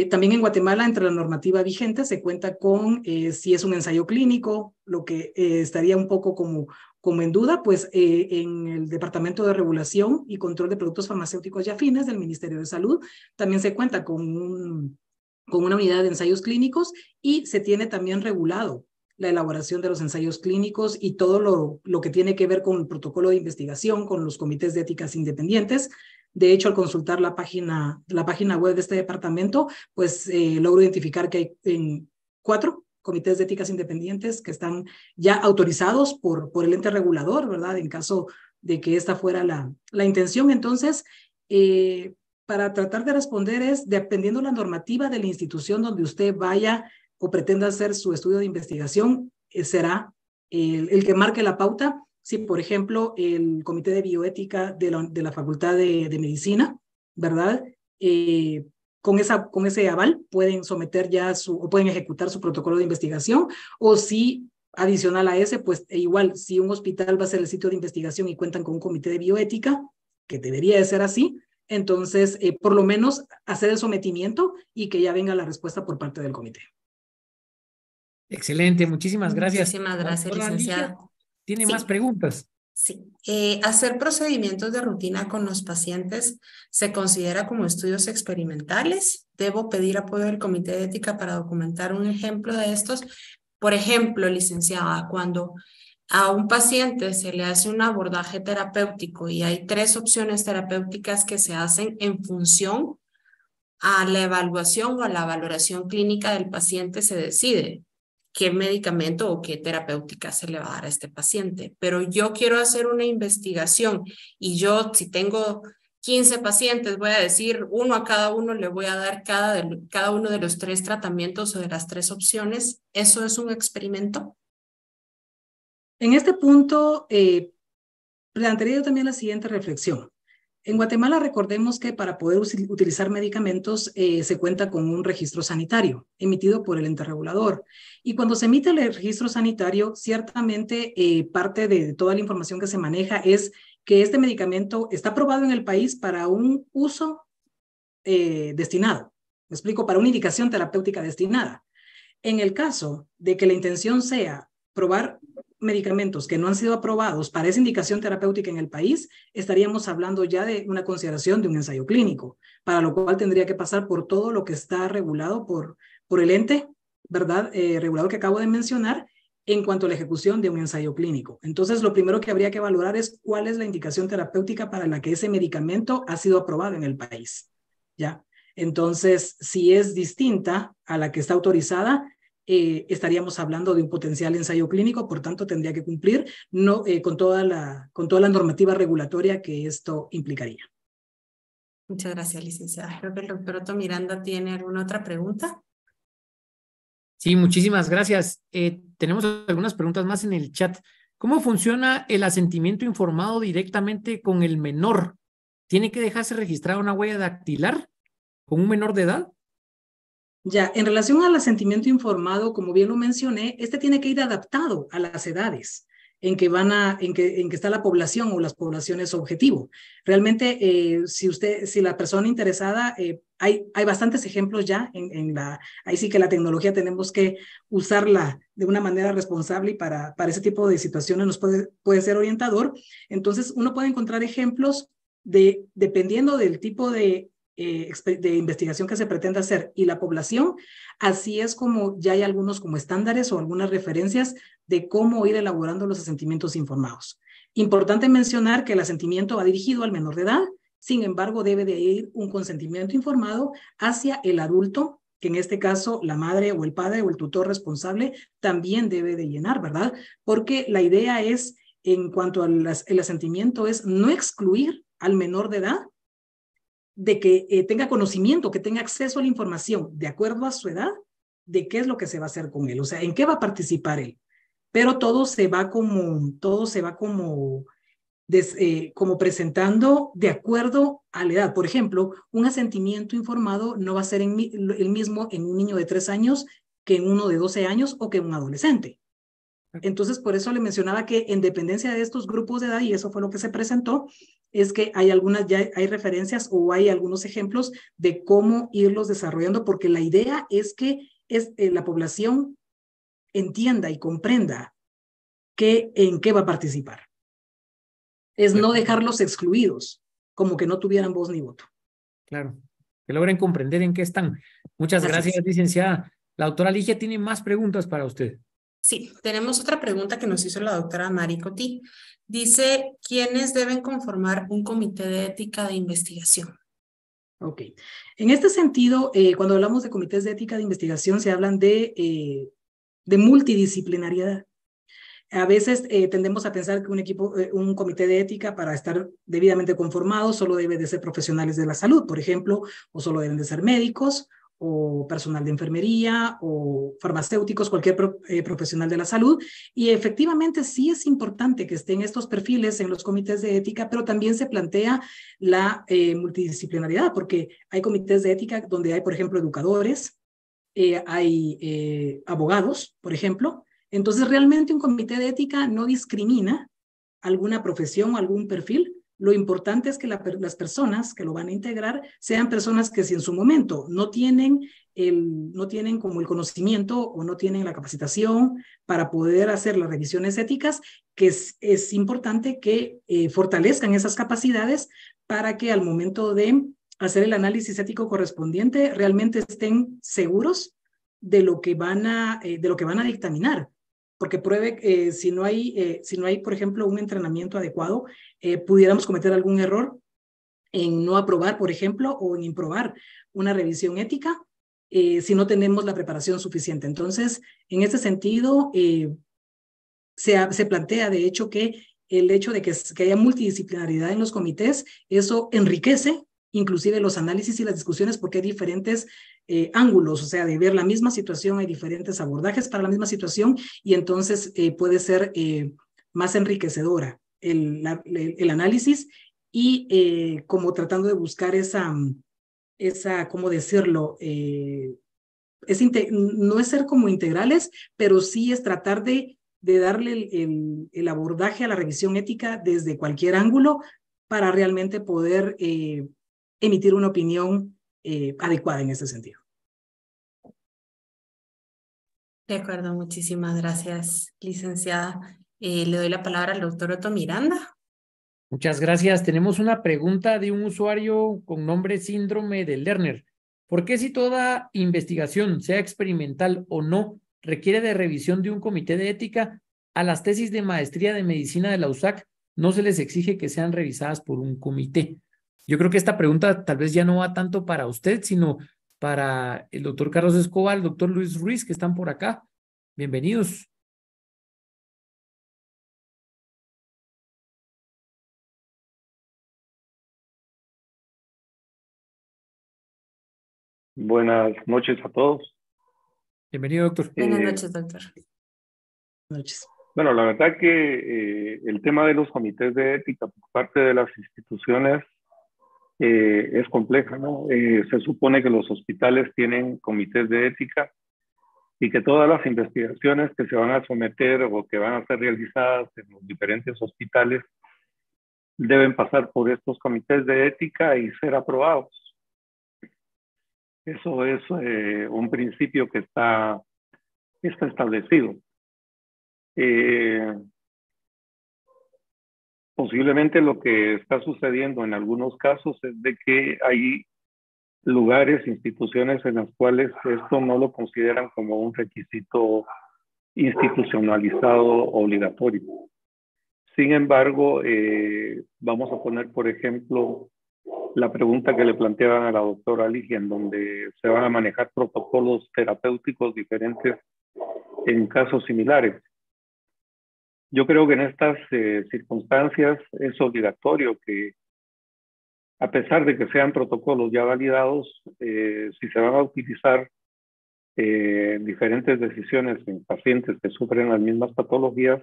También en Guatemala, entre la normativa vigente, se cuenta con si es un ensayo clínico, lo que estaría un poco como en duda, pues en el Departamento de Regulación y Control de Productos Farmacéuticos y Afines del Ministerio de Salud, también se cuenta con una unidad de ensayos clínicos y se tiene también regulado la elaboración de los ensayos clínicos y todo lo que tiene que ver con el protocolo de investigación, con los comités de éticas independientes. De hecho, al consultar la página web de este departamento, pues logro identificar que hay 4 comités de éticas independientes que están ya autorizados por el ente regulador, ¿verdad? En caso de que esta fuera la intención. Entonces, para tratar de responder es, dependiendo la normativa de la institución donde usted vaya o pretenda hacer su estudio de investigación, será el que marque la pauta. Si, por ejemplo, el Comité de Bioética de la Facultad de Medicina, ¿verdad? Con ese aval pueden someter ya o pueden ejecutar su protocolo de investigación, o si adicional a ese, pues igual, si un hospital va a ser el sitio de investigación y cuentan con un comité de bioética, que debería de ser así, entonces, por lo menos hacer el sometimiento y que ya venga la respuesta por parte del comité. Excelente, muchísimas gracias. Muchísimas gracias, licenciada. ¿Tiene más preguntas? Sí. ¿Hacer procedimientos de rutina con los pacientes se considera como estudios experimentales? ¿Debo pedir apoyo del comité de ética para documentar un ejemplo de estos? Por ejemplo, licenciada, cuando a un paciente se le hace un abordaje terapéutico y hay 3 opciones terapéuticas que se hacen en función a la evaluación o a la valoración clínica del paciente se decide qué medicamento o qué terapéutica se le va a dar a este paciente. Pero yo quiero hacer una investigación y yo, si tengo 15 pacientes, voy a decir uno a cada uno, le voy a dar cada uno de los 3 tratamientos o de las 3 opciones. ¿Eso es un experimento? En este punto, plantearía yo también la siguiente reflexión. En Guatemala recordemos que para poder utilizar medicamentos se cuenta con un registro sanitario emitido por el ente regulador. Y cuando se emite el registro sanitario, ciertamente parte de toda la información que se maneja es que este medicamento está aprobado en el país para un uso destinado. Me explico, para una indicación terapéutica destinada. En el caso de que la intención sea probar medicamentos que no han sido aprobados para esa indicación terapéutica en el país, estaríamos hablando ya de una consideración de un ensayo clínico, para lo cual tendría que pasar por todo lo que está regulado por el ente, ¿verdad? Regulador que acabo de mencionar, en cuanto a la ejecución de un ensayo clínico. Entonces, lo primero que habría que valorar es cuál es la indicación terapéutica para la que ese medicamento ha sido aprobado en el país, ¿ya? Entonces, si es distinta a la que está autorizada, estaríamos hablando de un potencial ensayo clínico, por tanto tendría que cumplir con toda la normativa regulatoria que esto implicaría. Muchas gracias, licenciada. Creo que el doctor Otto Miranda tiene alguna otra pregunta. Sí, muchísimas gracias. Tenemos algunas preguntas más en el chat. ¿Cómo funciona el asentimiento informado directamente con el menor? ¿Tiene que dejarse registrar una huella dactilar con un menor de edad? Ya, en relación al asentimiento informado, como bien lo mencioné, este tiene que ir adaptado a las edades en que está la población o las poblaciones objetivo. Realmente, si la persona interesada, hay bastantes ejemplos ya ahí sí que la tecnología tenemos que usarla de una manera responsable y para ese tipo de situaciones nos puede ser orientador. Entonces, uno puede encontrar ejemplos dependiendo del tipo de investigación que se pretende hacer y la población, así es como ya hay algunos como estándares o algunas referencias de cómo ir elaborando los asentimientos informados. Importante mencionar que el asentimiento va dirigido al menor de edad, sin embargo debe de ir un consentimiento informado hacia el adulto, que en este caso la madre o el padre o el tutor responsable también debe de llenar, ¿verdad? Porque la idea es, en cuanto al asentimiento, es no excluir al menor de edad de que tenga conocimiento, que tenga acceso a la información de acuerdo a su edad, de qué es lo que se va a hacer con él, o sea, en qué va a participar él. Pero todo se va como presentando de acuerdo a la edad. Por ejemplo, un asentimiento informado no va a ser el mismo en un niño de 3 años que en uno de 12 años o que en un adolescente. Entonces, por eso le mencionaba que en dependencia de estos grupos de edad, y eso fue lo que se presentó, es que ya hay referencias o hay algunos ejemplos de cómo irlos desarrollando, porque la idea es que la población entienda y comprenda en qué va a participar. Es no dejarlos excluidos, como que no tuvieran voz ni voto. Claro, que logren comprender en qué están. Muchas gracias, licenciada. La doctora Ligia tiene más preguntas para usted. Sí, tenemos otra pregunta que nos hizo la doctora Mari Cotí. Dice, ¿quiénes deben conformar un comité de ética de investigación? Ok. En este sentido, cuando hablamos de comités de ética de investigación, se hablan de multidisciplinariedad. A veces tendemos a pensar que un comité de ética, para estar debidamente conformado, solo debe de ser profesionales de la salud, por ejemplo, o solo deben de ser médicos, o personal de enfermería, o farmacéuticos, cualquier profesional de la salud. Y efectivamente sí es importante que estén estos perfiles en los comités de ética, pero también se plantea la multidisciplinariedad, porque hay comités de ética donde hay, por ejemplo, educadores, hay abogados, por ejemplo. Entonces, realmente un comité de ética no discrimina alguna profesión o algún perfil. Lo importante es que las personas que lo van a integrar sean personas que, si en su momento no tienen como el conocimiento o no tienen la capacitación para poder hacer las revisiones éticas, que es importante que fortalezcan esas capacidades para que al momento de hacer el análisis ético correspondiente realmente estén seguros de lo que van a dictaminar. Porque pruebe, si no hay, por ejemplo, un entrenamiento adecuado, pudiéramos cometer algún error en no aprobar, por ejemplo, o en improbar, una revisión ética si no tenemos la preparación suficiente. Entonces, en este sentido, se plantea, de hecho, que el hecho de que haya multidisciplinaridad en los comités, eso enriquece inclusive los análisis y las discusiones porque hay diferentes ángulos, o sea, de ver la misma situación, hay diferentes abordajes para la misma situación y entonces puede ser más enriquecedora el análisis y como tratando de buscar esa ¿cómo decirlo? No es ser como integrales, pero sí es tratar de darle el abordaje a la revisión ética desde cualquier ángulo para realmente poder emitir una opinión adecuada en ese sentido. De acuerdo, muchísimas gracias, licenciada. Le doy la palabra al doctor Otto Miranda. Muchas gracias. Tenemos una pregunta de un usuario con nombre síndrome de Lerner. ¿Por qué si toda investigación, sea experimental o no, requiere de revisión de un comité de ética, a las tesis de maestría de medicina de la USAC no se les exige que sean revisadas por un comité? Yo creo que esta pregunta tal vez ya no va tanto para usted, sino para el doctor Carlos Escobar, el doctor Luis Ruiz, que están por acá. Bienvenidos. Buenas noches a todos. Bienvenido, doctor. Buenas noches, doctor. Buenas noches. Bueno, la verdad que el tema de los comités de ética por parte de las instituciones es compleja, ¿no? Se supone que los hospitales tienen comités de ética y que todas las investigaciones que se van a someter o que van a ser realizadas en los diferentes hospitales deben pasar por estos comités de ética y ser aprobados. Eso es un principio que está establecido. Posiblemente lo que está sucediendo en algunos casos es de que hay lugares, instituciones en las cuales esto no lo consideran como un requisito institucionalizado obligatorio. Sin embargo, vamos a poner, por ejemplo, la pregunta que le planteaban a la doctora Ligia, en donde se van a manejar protocolos terapéuticos diferentes en casos similares. Yo creo que en estas circunstancias es obligatorio que, a pesar de que sean protocolos ya validados, si se van a utilizar diferentes decisiones en pacientes que sufren las mismas patologías,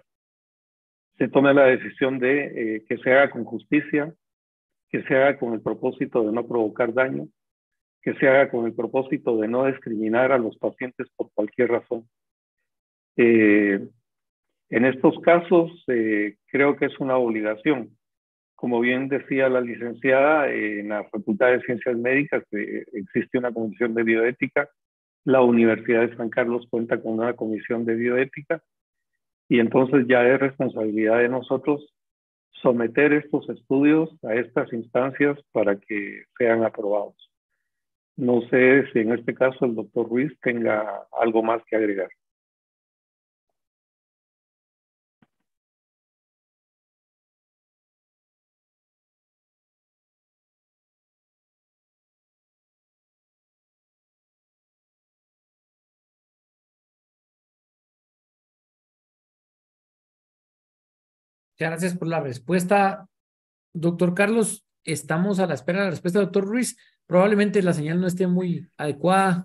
se tome la decisión de que se haga con justicia, que se haga con el propósito de no provocar daño, que se haga con el propósito de no discriminar a los pacientes por cualquier razón. En estos casos, creo que es una obligación. Como bien decía la licenciada, en la Facultad de Ciencias Médicas existe una comisión de bioética. La Universidad de San Carlos cuenta con una comisión de bioética. Y entonces ya es responsabilidad de nosotros someter estos estudios a estas instancias para que sean aprobados. No sé si en este caso el doctor Ruiz tenga algo más que agregar. Muchas gracias por la respuesta, doctor Carlos. Estamos a la espera de la respuesta del doctor Ruiz. Probablemente la señal no esté muy adecuada,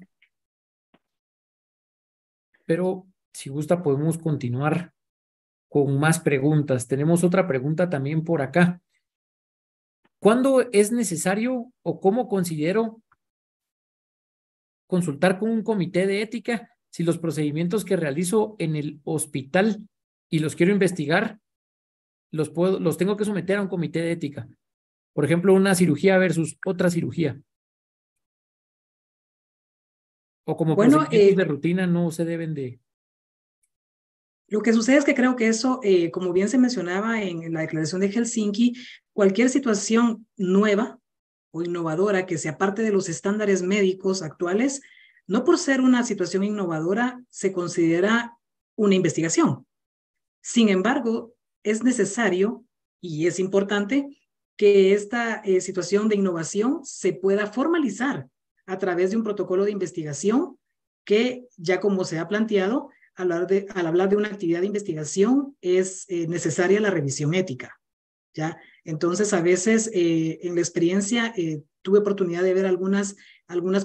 pero si gusta podemos continuar con más preguntas. Tenemos otra pregunta también por acá. ¿Cuándo es necesario o cómo considero consultar con un comité de ética si los procedimientos que realizo en el hospital y los quiero investigar, los tengo que someter a un comité de ética? Por ejemplo, una cirugía versus otra cirugía. O como procedimientos de rutina no se deben de... Lo que sucede es que creo que eso, como bien se mencionaba en la declaración de Helsinki, cualquier situación nueva o innovadora que sea parte de los estándares médicos actuales, no por ser una situación innovadora se considera una investigación. Sin embargo, es necesario y es importante que esta situación de innovación se pueda formalizar a través de un protocolo de investigación que, ya como se ha planteado, al hablar de una actividad de investigación es necesaria la revisión ética, ¿ya? Entonces, a veces en la experiencia tuve oportunidad de ver algunas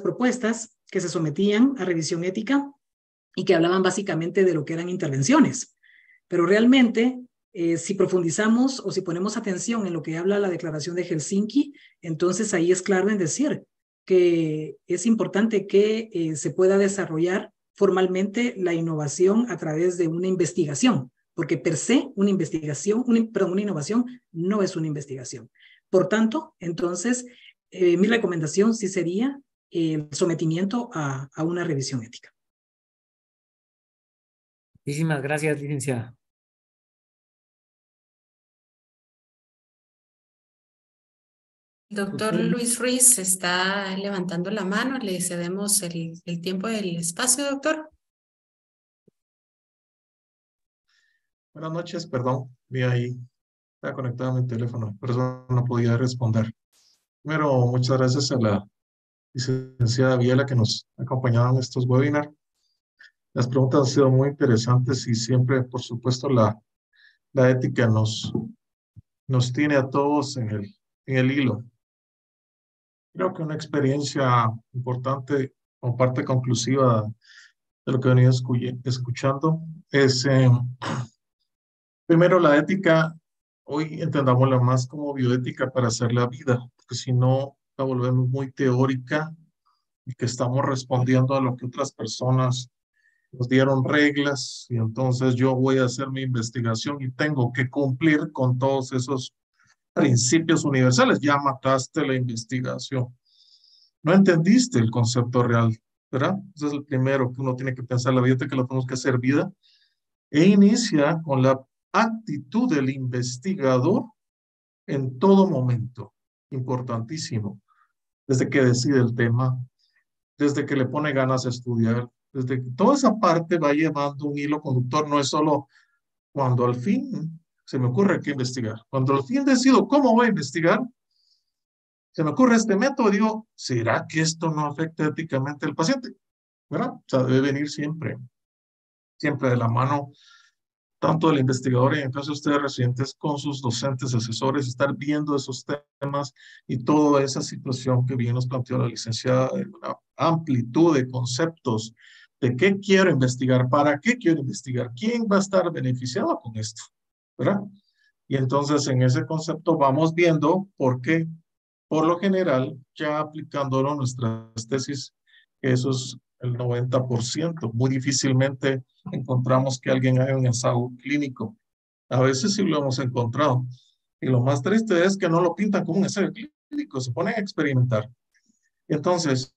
propuestas que se sometían a revisión ética y que hablaban básicamente de lo que eran intervenciones. Pero realmente, si profundizamos o si ponemos atención en lo que habla la Declaración de Helsinki, entonces ahí es claro en decir que es importante que se pueda desarrollar formalmente la innovación a través de una investigación, porque per se una una innovación no es una investigación. Por tanto, entonces, mi recomendación sí sería el sometimiento a una revisión ética. Muchísimas gracias, licenciada. Doctor Luis Ruiz está levantando la mano. Le cedemos el tiempo del espacio, doctor. Buenas noches, perdón, vi ahí, está conectado a mi teléfono, por eso no podía responder. Primero, muchas gracias a la licenciada Viela que nos ha acompañado en estos webinars. Las preguntas han sido muy interesantes y siempre, por supuesto, la ética nos tiene a todos en el hilo. Creo que una experiencia importante o parte conclusiva de lo que he venido escuchando es, primero, la ética, hoy entendámosla más como bioética para hacer la vida, porque si no la volvemos muy teórica y que estamos respondiendo a lo que otras personas nos dieron reglas y entonces yo voy a hacer mi investigación y tengo que cumplir con todos esos principios universales. Ya mataste la investigación. No entendiste el concepto real, ¿verdad? Ese es el primero que uno tiene que pensar, la vida que la tenemos que hacer vida. E inicia con la actitud del investigador en todo momento. Importantísimo. Desde que decide el tema, desde que le pone ganas a estudiar, desde que toda esa parte va llevando un hilo conductor. No es solo cuando al fin se me ocurre que investigar. Cuando al fin decido cómo voy a investigar, se me ocurre este método, digo, ¿será que esto no afecta éticamente al paciente? ¿Verdad? O sea, debe venir siempre de la mano, tanto del investigador y en el caso de ustedes residentes con sus docentes, asesores, estar viendo esos temas y toda esa situación que bien nos planteó la licenciada, de una amplitud de conceptos de qué quiero investigar, para qué quiero investigar, quién va a estar beneficiado con esto, ¿verdad? Y entonces en ese concepto vamos viendo por qué, por lo general, ya aplicándolo a nuestras tesis, eso es el 90%. Muy difícilmente encontramos que alguien haga un ensayo clínico. A veces sí lo hemos encontrado. Y lo más triste es que no lo pintan como un ensayo clínico, se ponen a experimentar. Entonces,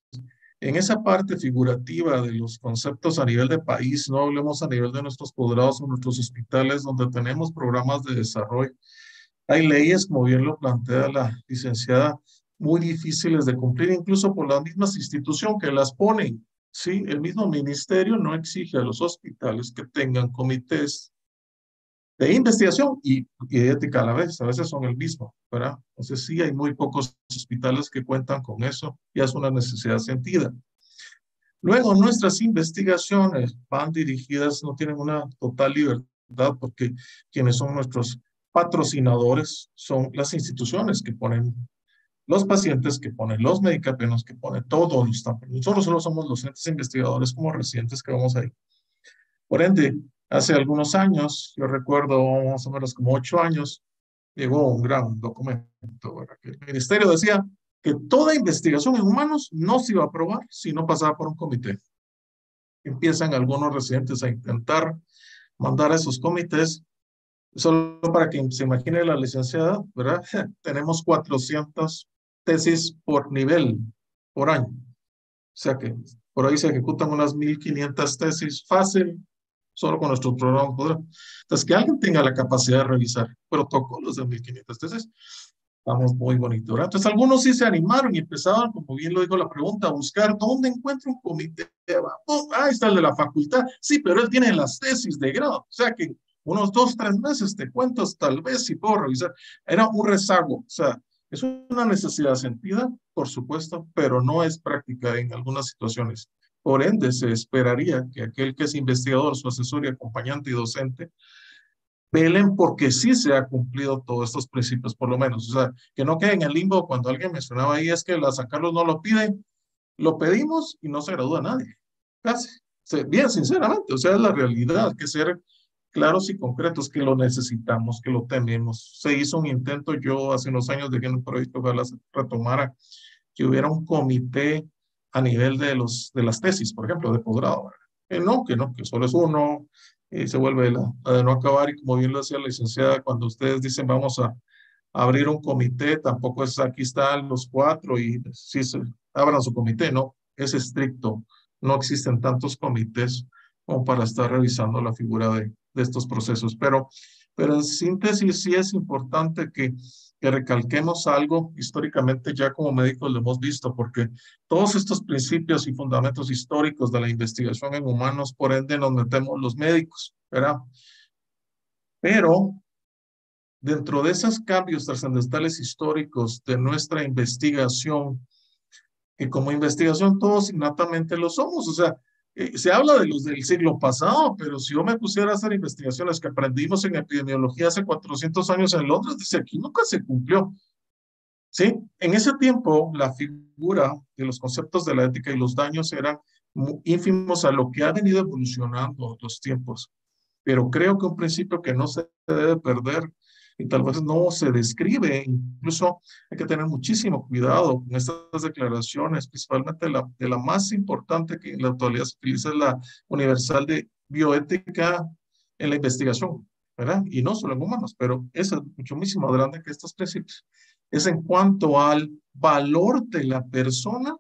en esa parte figurativa de los conceptos a nivel de país, no hablemos a nivel de nuestros posgrados o nuestros hospitales donde tenemos programas de desarrollo. Hay leyes, como bien lo plantea la licenciada, muy difíciles de cumplir, incluso por las mismas instituciones que las ponen. Sí, el mismo ministerio no exige a los hospitales que tengan comités de investigación y ética a la vez. A veces son el mismo, ¿verdad? Entonces sí, hay muy pocos hospitales que cuentan con eso y es una necesidad sentida. Luego, nuestras investigaciones van dirigidas, no tienen una total libertad porque quienes son nuestros patrocinadores son las instituciones que ponen los pacientes, que ponen los medicamentos, que ponen todos los tampos. Nosotros solo somos los entes investigadores como residentes que vamos ahí. Por ende, hace algunos años, yo recuerdo más o menos como 8 años, llegó un gran documento, ¿verdad? Que el ministerio decía que toda investigación en humanos no se iba a aprobar si no pasaba por un comité. Empiezan algunos residentes a intentar mandar a esos comités. Solo para que se imagine la licenciada, ¿verdad? Tenemos 400 tesis por nivel, por año. O sea que por ahí se ejecutan unas 1.500 tesis fácil, solo con nuestro programa podrá. Entonces, que alguien tenga la capacidad de revisar protocolos de 1.500 tesis, vamos muy bonito, ¿verdad? Entonces, algunos sí se animaron y empezaban, como bien lo dijo la pregunta, a buscar dónde encuentro un comité. Oh, ahí está el de la facultad. Sí, pero él tiene las tesis de grado. O sea que unos 2, 3 meses te cuentas, tal vez si puedo revisar. Era un rezago, o sea, Es una necesidad sentida, por supuesto, pero no es práctica en algunas situaciones. Por ende, se esperaría que aquel que es investigador, su asesor y acompañante y docente, velen porque sí se ha cumplido todos estos principios, por lo menos. O sea, que no quede en el limbo cuando alguien mencionaba ahí, es que la San Carlos no lo pide, lo pedimos y no se gradúa nadie. Casi. Bien, sinceramente, o sea, es la realidad, hay que ser claros y concretos, que lo necesitamos, que lo tenemos. Se hizo un intento, yo hace unos años dejé un proyecto, ojalá se retomara, que hubiera un comité a nivel de las tesis, por ejemplo, de posgrado. Que no, que solo es uno, y se vuelve la de no acabar, y como bien lo decía la licenciada, cuando ustedes dicen vamos a abrir un comité, tampoco es aquí están los cuatro y sí, abran su comité, no, es estricto, no existen tantos comités como para estar revisando la figura de estos procesos, pero en síntesis sí es importante que recalquemos algo históricamente ya como médicos lo hemos visto, porque todos estos principios y fundamentos históricos de la investigación en humanos, por ende nos metemos los médicos, ¿verdad? Pero dentro de esos cambios trascendentales históricos de nuestra investigación, que como investigación todos innatamente lo somos, o sea, se habla de los del siglo pasado, pero si yo me pusiera a hacer investigaciones que aprendimos en epidemiología hace 400 años en Londres, dice aquí nunca se cumplió. Sí, en ese tiempo la figura de los conceptos de la ética y los daños eran ínfimos a lo que ha venido evolucionando los tiempos, pero creo que un principio que no se debe perder y tal vez no se describe, incluso hay que tener muchísimo cuidado con estas declaraciones, principalmente de la más importante que en la actualidad se utiliza, es la universal de bioética en la investigación, ¿verdad? Y no solo en humanos, pero esa es mucho más grande que estos principios. Es en cuanto al valor de la persona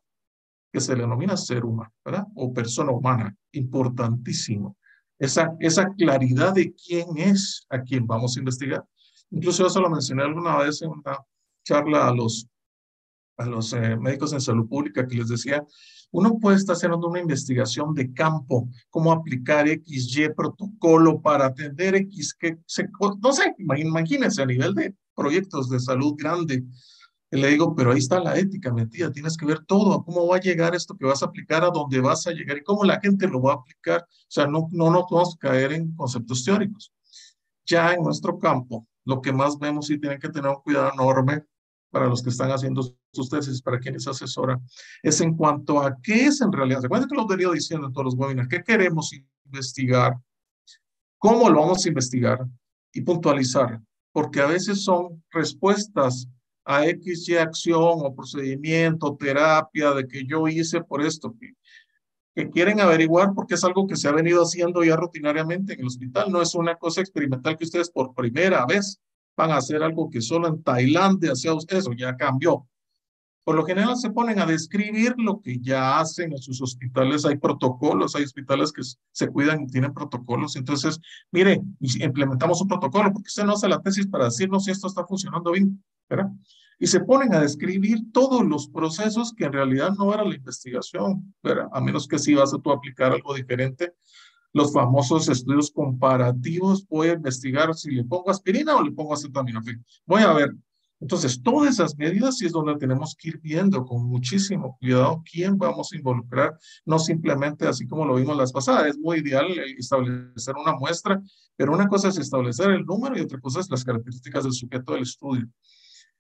que se le denomina ser humano, ¿verdad? O persona humana, importantísimo. Esa claridad de quién es a quien vamos a investigar. Incluso eso lo mencioné alguna vez en una charla a los médicos en salud pública, que les decía, uno puede estar haciendo una investigación de campo, cómo aplicar XY protocolo para atender X, no sé, imagínense a nivel de proyectos de salud grande. Y le digo, pero ahí está la ética metida, tienes que ver todo, cómo va a llegar esto que vas a aplicar, a dónde vas a llegar y cómo la gente lo va a aplicar. O sea, no nos podemos caer en conceptos teóricos. Ya en nuestro campo, lo que más vemos y tienen que tener un cuidado enorme para los que están haciendo sus tesis, para quienes asesoran, es en cuanto a qué es en realidad. Recuerden que lo he venido diciendo en todos los webinars, qué queremos investigar, cómo lo vamos a investigar y puntualizar, porque a veces son respuestas a X, Y acción o procedimiento, terapia, de que yo hice por esto, que quieren averiguar porque es algo que se ha venido haciendo ya rutinariamente en el hospital. No es una cosa experimental que ustedes por primera vez van a hacer algo que solo en Tailandia hacía eso, ya cambió. Por lo general se ponen a describir lo que ya hacen en sus hospitales. Hay protocolos, hay hospitales que se cuidan y tienen protocolos. Entonces, mire, implementamos un protocolo porque usted no hace la tesis para decirnos si esto está funcionando bien, ¿verdad? Y se ponen a describir todos los procesos que en realidad no era la investigación, ¿verdad? A menos que sí vas a tú aplicar algo diferente. Los famosos estudios comparativos, voy a investigar si le pongo aspirina o le pongo acetaminofén. Voy a ver. Entonces, todas esas medidas sí es donde tenemos que ir viendo con muchísimo cuidado quién vamos a involucrar, no simplemente así como lo vimos las pasadas. Es muy ideal establecer una muestra, pero una cosa es establecer el número y otra cosa es las características del sujeto del estudio.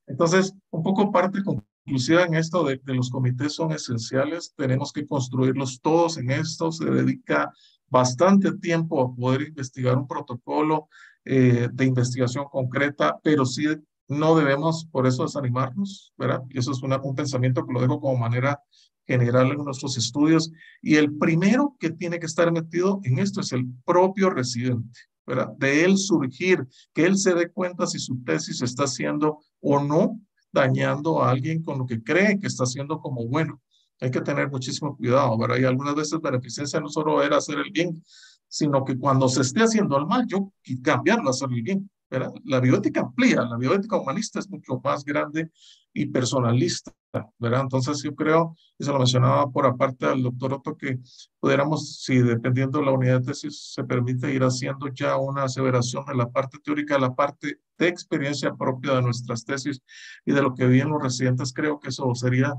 Entonces, un poco parte conclusiva en esto de los comités son esenciales, tenemos que construirlos todos en esto, se dedica bastante tiempo a poder investigar un protocolo de investigación concreta, pero sí no debemos por eso desanimarnos, ¿verdad? Y eso es un pensamiento que lo dejo como manera general en nuestros estudios. Y el primero que tiene que estar metido en esto es el propio residente, ¿verdad? De él surgir, que él se dé cuenta si su tesis está haciendo o no dañando a alguien con lo que cree que está haciendo como bueno. Hay que tener muchísimo cuidado, ¿verdad? Y algunas veces beneficencia no solo era hacer el bien, sino que cuando se esté haciendo el mal, yo cambiarlo a hacer el bien, ¿verdad? La bioética amplía, la bioética humanista es mucho más grande y personalista, ¿verdad? Entonces yo creo, y se lo mencionaba por aparte al doctor Otto, que pudiéramos, si dependiendo de la unidad de tesis, se permite ir haciendo ya una aseveración de la parte teórica, de la parte de experiencia propia de nuestras tesis y de lo que viven los residentes, creo que eso sería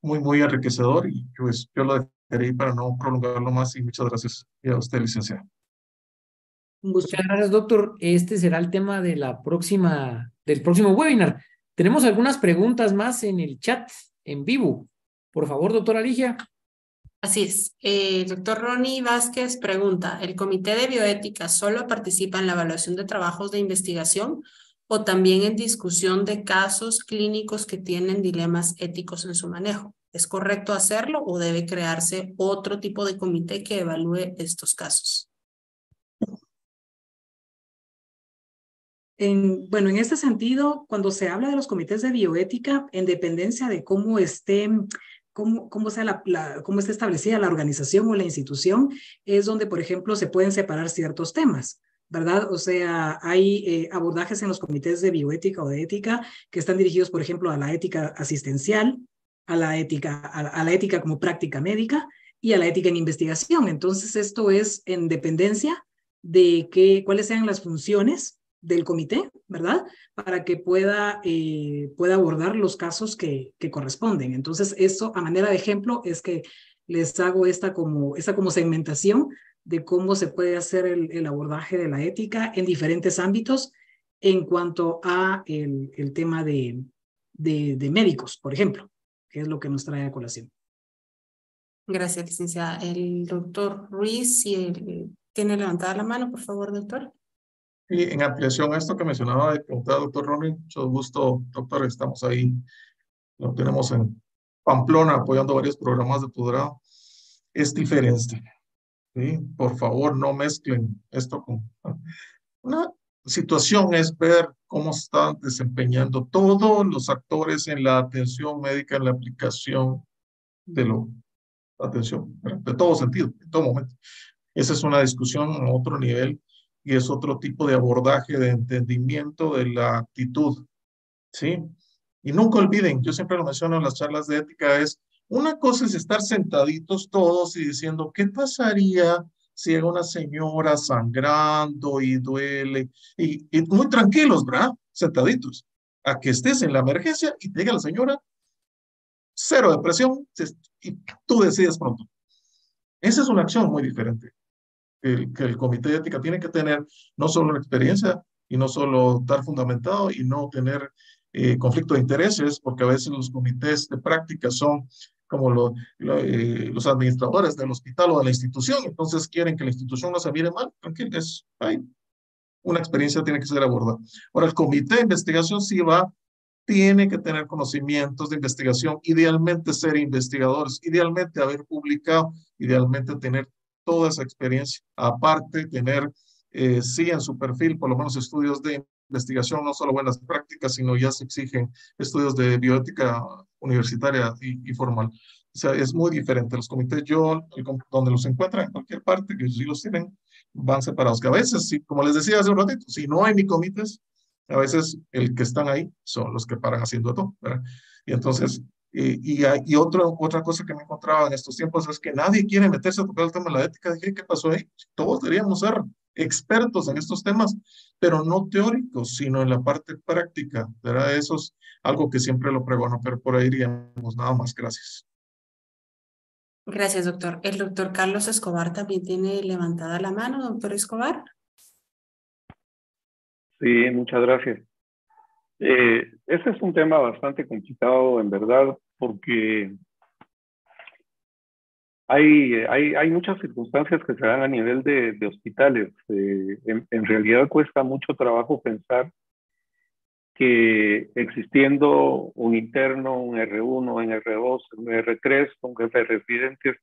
muy, muy enriquecedor y pues yo lo dejaré ahí para no prolongarlo más y muchas gracias y a usted, licenciado. Un gusto. Muchas gracias, doctor. Este será el tema de del próximo webinar. Tenemos algunas preguntas más en el chat en vivo. Por favor, doctora Ligia. Así es. El doctor Ronnie Vázquez pregunta, ¿el Comité de Bioética solo participa en la evaluación de trabajos de investigación o también en discusión de casos clínicos que tienen dilemas éticos en su manejo? ¿Es correcto hacerlo o debe crearse otro tipo de comité que evalúe estos casos? Bueno, en este sentido, cuando se habla de los comités de bioética, en dependencia de cómo esté, cómo esté establecida la organización o la institución, es donde, por ejemplo, se pueden separar ciertos temas, ¿verdad? O sea, hay abordajes en los comités de bioética o de ética que están dirigidos, por ejemplo, a la ética asistencial, a la ética como práctica médica y a la ética en investigación. Entonces, esto es en dependencia de cuáles sean las funciones del comité, ¿verdad? Para que pueda abordar los casos que corresponden. Entonces, eso a manera de ejemplo es que les hago esta como segmentación de cómo se puede hacer el abordaje de la ética en diferentes ámbitos en cuanto a el tema de médicos, por ejemplo, que es lo que nos trae a colación. Gracias, licenciada. El doctor Ruiz, si tiene levantada la mano, por favor, doctor. Y en ampliación a esto que mencionaba y preguntaba doctor Ronnie, mucho gusto, doctor, estamos ahí, lo tenemos en Pamplona apoyando varios programas de posgrado. Es diferente, ¿sí? Por favor, no mezclen esto con una situación, es ver cómo están desempeñando todos los actores en la atención médica, en la aplicación de atención, de todo sentido, en todo momento. Esa es una discusión a otro nivel y es otro tipo de abordaje, de entendimiento de la actitud, ¿sí? Y nunca olviden, yo siempre lo menciono en las charlas de ética, es una cosa es estar sentaditos todos y diciendo, ¿qué pasaría si llega una señora sangrando y duele? Y muy tranquilos, ¿verdad? Sentaditos. A que estés en la emergencia y te llega la señora, cero depresión, y tú decides pronto. Esa es una acción muy diferente. Que el comité de ética tiene que tener no solo una experiencia y no solo estar fundamentado y no tener conflicto de intereses, porque a veces los comités de práctica son como los administradores del hospital o de la institución, entonces quieren que la institución no se mire mal, tranquilo, hay una experiencia tiene que ser abordada. Ahora, el comité de investigación sí tiene que tener conocimientos de investigación, idealmente ser investigadores, idealmente haber publicado, idealmente tener toda esa experiencia. Aparte, tener, sí, en su perfil, por lo menos estudios de investigación, no solo buenas prácticas, sino ya se exigen estudios de bioética universitaria y formal. O sea, es muy diferente. Los comités, donde los encuentran en cualquier parte, que sí los tienen, van separados. Que a veces, sí, como les decía hace un ratito, si no hay ni comités, a veces el que están ahí son los que paran haciendo todo, ¿verdad? Y entonces, otra cosa que me encontraba en estos tiempos es que nadie quiere meterse a tocar el tema de la ética. Dije, ¿qué pasó ahí? Todos deberíamos ser expertos en estos temas, pero no teóricos, sino en la parte práctica, ¿verdad? Eso es algo que siempre lo pregono, pero por ahí iríamos nada más. Gracias. Gracias, doctor. El doctor Carlos Escobar también tiene levantada la mano, doctor Escobar. Sí, muchas gracias. Ese es un tema bastante complicado, en verdad, porque hay muchas circunstancias que se dan a nivel de hospitales. En realidad cuesta mucho trabajo pensar que existiendo un interno, un R1, un R2, un R3, un jefe de residentes,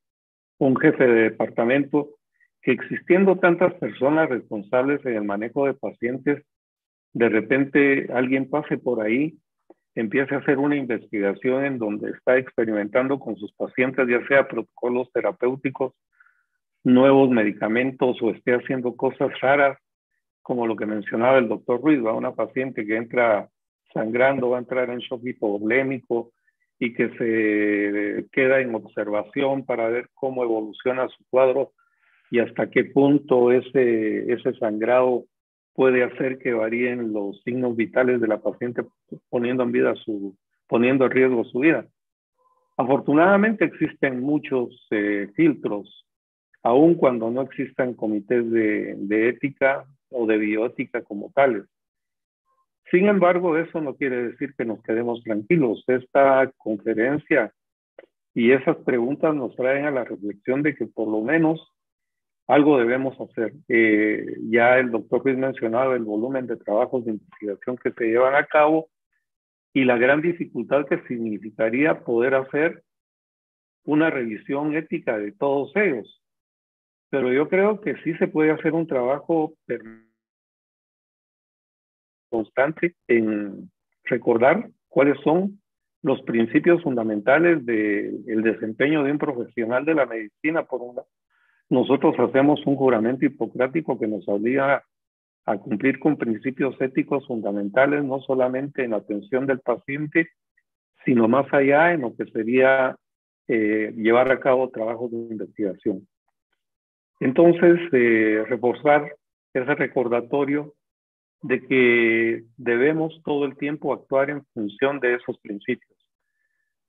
un jefe de departamento, que existiendo tantas personas responsables en el manejo de pacientes, de repente alguien pase por ahí, empiece a hacer una investigación en donde está experimentando con sus pacientes, ya sea protocolos terapéuticos, nuevos medicamentos o esté haciendo cosas raras como lo que mencionaba el doctor Ruiz, ¿va? Una paciente que entra sangrando, va a entrar en shock hipovolémico y que se queda en observación para ver cómo evoluciona su cuadro y hasta qué punto ese sangrado puede hacer que varíen los signos vitales de la paciente, poniendo en riesgo su vida. Afortunadamente existen muchos filtros, aun cuando no existan comités de ética o de bioética como tales. Sin embargo, eso no quiere decir que nos quedemos tranquilos. Esta conferencia y esas preguntas nos traen a la reflexión de que por lo menos algo debemos hacer. Ya el doctor Ruiz mencionaba el volumen de trabajos de investigación que se llevan a cabo y la gran dificultad que significaría poder hacer una revisión ética de todos ellos. Pero yo creo que sí se puede hacer un trabajo constante en recordar cuáles son los principios fundamentales del desempeño de un profesional de la medicina. Por un lado, nosotros hacemos un juramento hipocrático que nos obliga a cumplir con principios éticos fundamentales, no solamente en la atención del paciente, sino más allá en lo que sería llevar a cabo trabajos de investigación. Entonces, reforzar ese recordatorio de que debemos todo el tiempo actuar en función de esos principios.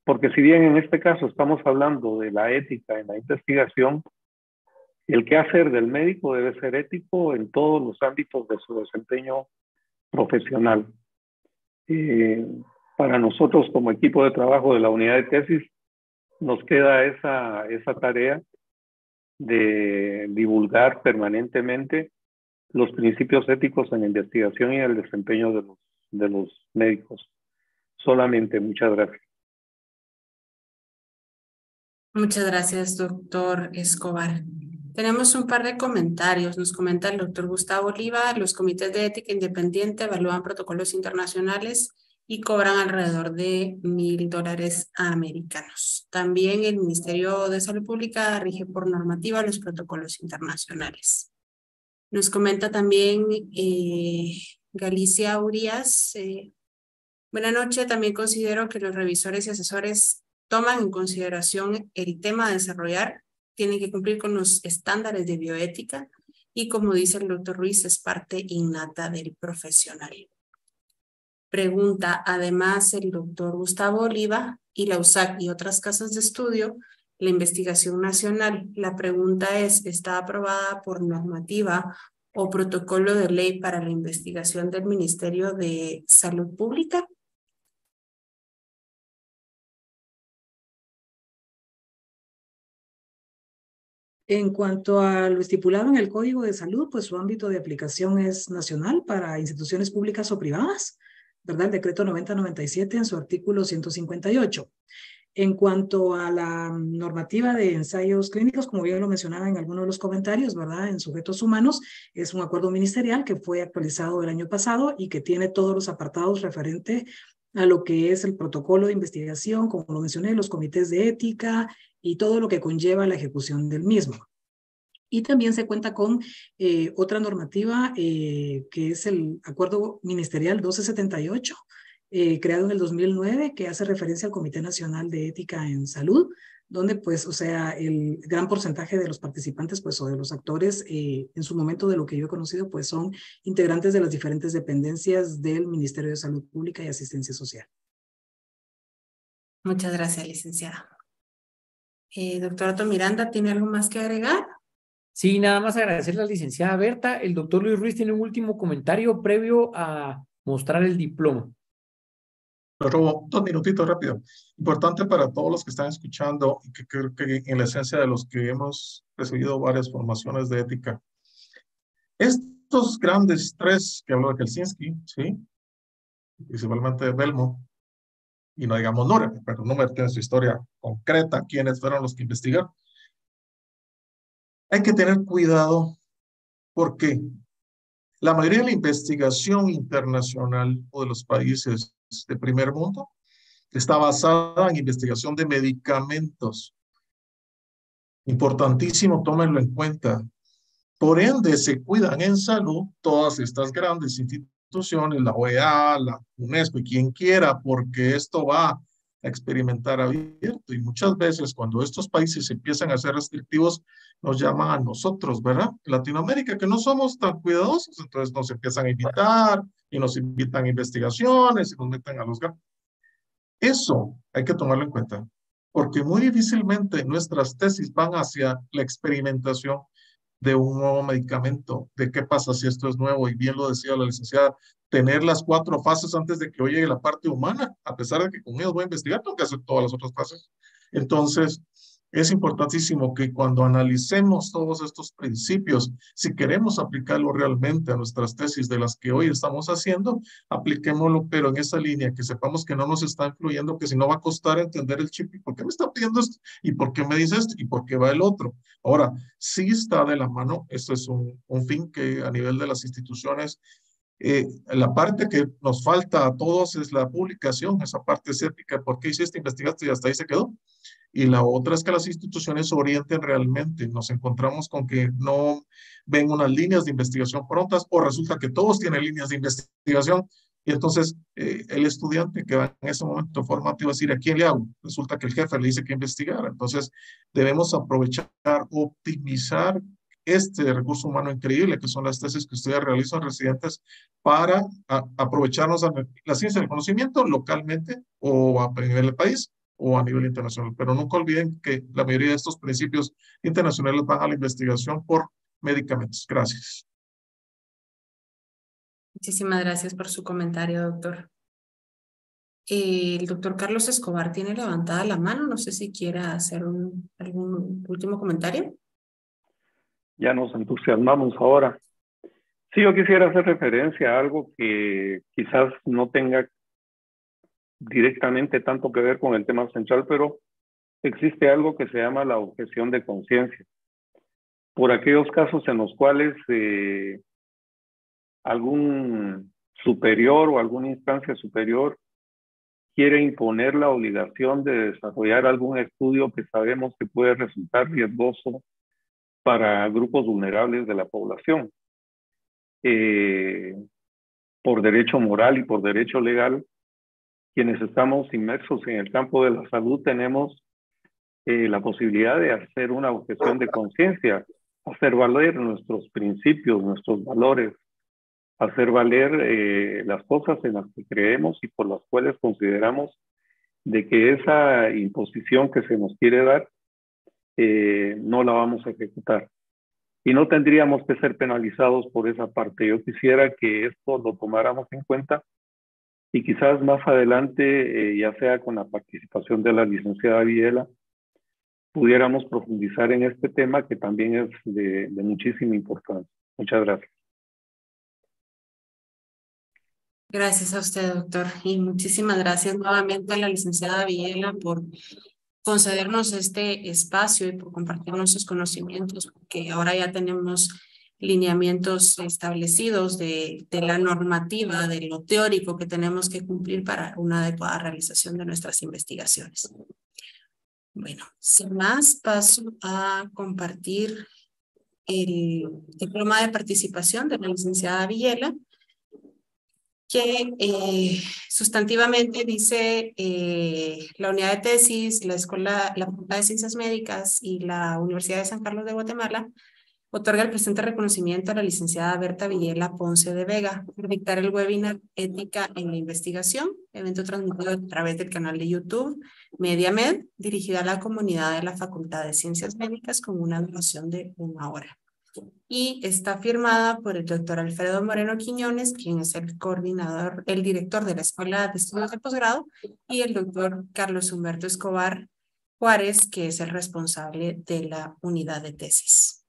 Porque si bien en este caso estamos hablando de la ética en la investigación, el quehacer del médico debe ser ético en todos los ámbitos de su desempeño profesional. Para nosotros como equipo de trabajo de la unidad de tesis, nos queda esa tarea de divulgar permanentemente los principios éticos en la investigación y el desempeño de los médicos. Solamente, muchas gracias. Muchas gracias, doctor Escobar. Tenemos un par de comentarios. Nos comenta el doctor Gustavo Oliva: los comités de ética independiente evalúan protocolos internacionales y cobran alrededor de $1,000 americanos. También el Ministerio de Salud Pública rige por normativa los protocolos internacionales. Nos comenta también Galicia Urias. Buenas noches. También considero que los revisores y asesores toman en consideración el tema a desarrollar, tienen que cumplir con los estándares de bioética y, como dice el doctor Ruiz, es parte innata del profesional. Pregunta además el doctor Gustavo Oliva: y la USAC y otras casas de estudio, la investigación nacional, la pregunta es, ¿está aprobada por normativa o protocolo de ley para la investigación del Ministerio de Salud Pública? En cuanto a lo estipulado en el Código de Salud, pues su ámbito de aplicación es nacional para instituciones públicas o privadas, ¿verdad? El decreto 9097 en su artículo 158. En cuanto a la normativa de ensayos clínicos, como bien lo mencionaba en algunos de los comentarios, ¿verdad? En sujetos humanos, es un acuerdo ministerial que fue actualizado el año pasado y que tiene todos los apartados referentes a lo que es el protocolo de investigación, como lo mencioné, los comités de ética y todo lo que conlleva la ejecución del mismo. Y también se cuenta con otra normativa que es el Acuerdo Ministerial 1278, creado en el 2009, que hace referencia al Comité Nacional de Ética en Salud, donde pues, o sea, el gran porcentaje de los participantes pues, o de los actores en su momento, de lo que yo he conocido, pues son integrantes de las diferentes dependencias del Ministerio de Salud Pública y Asistencia Social. Muchas gracias, licenciada. Doctor Otto Miranda, ¿tiene algo más que agregar? Sí, nada más agradecerle a la licenciada Berta. El doctor Luis Ruiz tiene un último comentario previo a mostrar el diploma. Le robo 2 minutitos rápido. Importante para todos los que están escuchando y que creo que en la esencia de los que hemos recibido varias formaciones de ética. Estos grandes 3 que habló de Helsinki, ¿sí? Principalmente de Belmo, y no digamos Nuremberg, pero Nuremberg tiene su historia concreta, quiénes fueron los que investigaron. Hay que tener cuidado porque la mayoría de la investigación internacional o de los países de primer mundo está basada en investigación de medicamentos. Importantísimo, tómenlo en cuenta. Por ende, se cuidan en salud todas estas grandes instituciones, la OEA, la UNESCO y quien quiera, porque esto va a experimentar abierto. Y muchas veces cuando estos países empiezan a ser restrictivos, nos llaman a nosotros, ¿verdad? En Latinoamérica, que no somos tan cuidadosos, entonces nos empiezan a invitar y nos invitan a investigaciones y nos meten a los gatos. Eso hay que tomarlo en cuenta, porque muy difícilmente nuestras tesis van hacia la experimentación de un nuevo medicamento, de qué pasa si esto es nuevo, y bien lo decía la licenciada, tener las 4 fases antes de que hoy llegue la parte humana, a pesar de que con ellos voy a investigar, tengo que hacer todas las otras fases. Entonces, es importantísimo que cuando analicemos todos estos principios, si queremos aplicarlo realmente a nuestras tesis de las que hoy estamos haciendo, apliquémoslo, pero en esa línea, que sepamos que no nos está influyendo, que si no va a costar entender el chip, y por qué me está pidiendo esto, y por qué me dice esto, y por qué va el otro. Ahora, sí está de la mano, esto es un fin que a nivel de las instituciones, la parte que nos falta a todos es la publicación, esa parte escéptica, ¿por qué hiciste, investigaste y hasta ahí se quedó? Y la otra es que las instituciones orienten realmente. Nos encontramos con que no ven unas líneas de investigación prontas, o resulta que todos tienen líneas de investigación, y entonces el estudiante que va en ese momento formativo va a decir, ¿a quién le hago? Resulta que el jefe le dice que investigar. Entonces debemos aprovechar, optimizar este recurso humano increíble que son las tesis que ustedes realizan, residentes, para aprovecharnos de la ciencia del conocimiento localmente o a nivel del país o a nivel internacional. Pero nunca olviden que la mayoría de estos principios internacionales van a la investigación por medicamentos. Gracias. Muchísimas gracias por su comentario, doctor. El doctor Carlos Escobar tiene levantada la mano. No sé si quiera hacer algún último comentario. Ya nos entusiasmamos ahora. Sí, yo quisiera hacer referencia a algo que quizás no tenga directamente tanto que ver con el tema central, pero existe algo que se llama la objeción de conciencia. Por aquellos casos en los cuales algún superior o alguna instancia superior quiere imponer la obligación de desarrollar algún estudio que sabemos que puede resultar riesgoso para grupos vulnerables de la población. Por derecho moral y por derecho legal, quienes estamos inmersos en el campo de la salud tenemos la posibilidad de hacer una objeción de conciencia, hacer valer nuestros principios, nuestros valores, hacer valer las cosas en las que creemos y por las cuales consideramos de que esa imposición que se nos quiere dar no la vamos a ejecutar. Y no tendríamos que ser penalizados por esa parte. Yo quisiera que esto lo tomáramos en cuenta y quizás más adelante, ya sea con la participación de la licenciada Villela, pudiéramos profundizar en este tema que también es de muchísima importancia. Muchas gracias. Gracias a usted, doctor. Y muchísimas gracias nuevamente a la licenciada Villela por concedernos este espacio y por compartirnos sus conocimientos, porque ahora ya tenemos lineamientos establecidos de la normativa, de lo teórico que tenemos que cumplir para una adecuada realización de nuestras investigaciones. Bueno, sin más, paso a compartir el diploma de participación de la licenciada Villela, que sustantivamente dice la unidad de tesis, la Facultad de Ciencias Médicas y la Universidad de San Carlos de Guatemala otorga el presente reconocimiento a la licenciada Berta Villela Ponce de Vega por dictar el webinar Ética en la Investigación, evento transmitido a través del canal de YouTube MediaMed, dirigido a la comunidad de la Facultad de Ciencias Médicas con una duración de 1 hora. Y está firmada por el doctor Alfredo Moreno Quiñones, quien es el coordinador, el director de la Escuela de Estudios de Posgrado, y el doctor Carlos Humberto Escobar Juárez, que es el responsable de la unidad de tesis.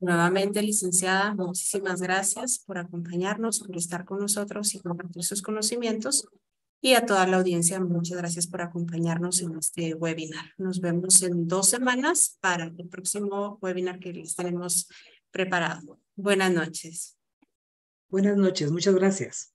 Nuevamente, licenciada, muchísimas gracias por acompañarnos, por estar con nosotros y compartir sus conocimientos. Y a toda la audiencia, muchas gracias por acompañarnos en este webinar. Nos vemos en 2 semanas para el próximo webinar que les tenemos preparado. Buenas noches. Buenas noches, muchas gracias.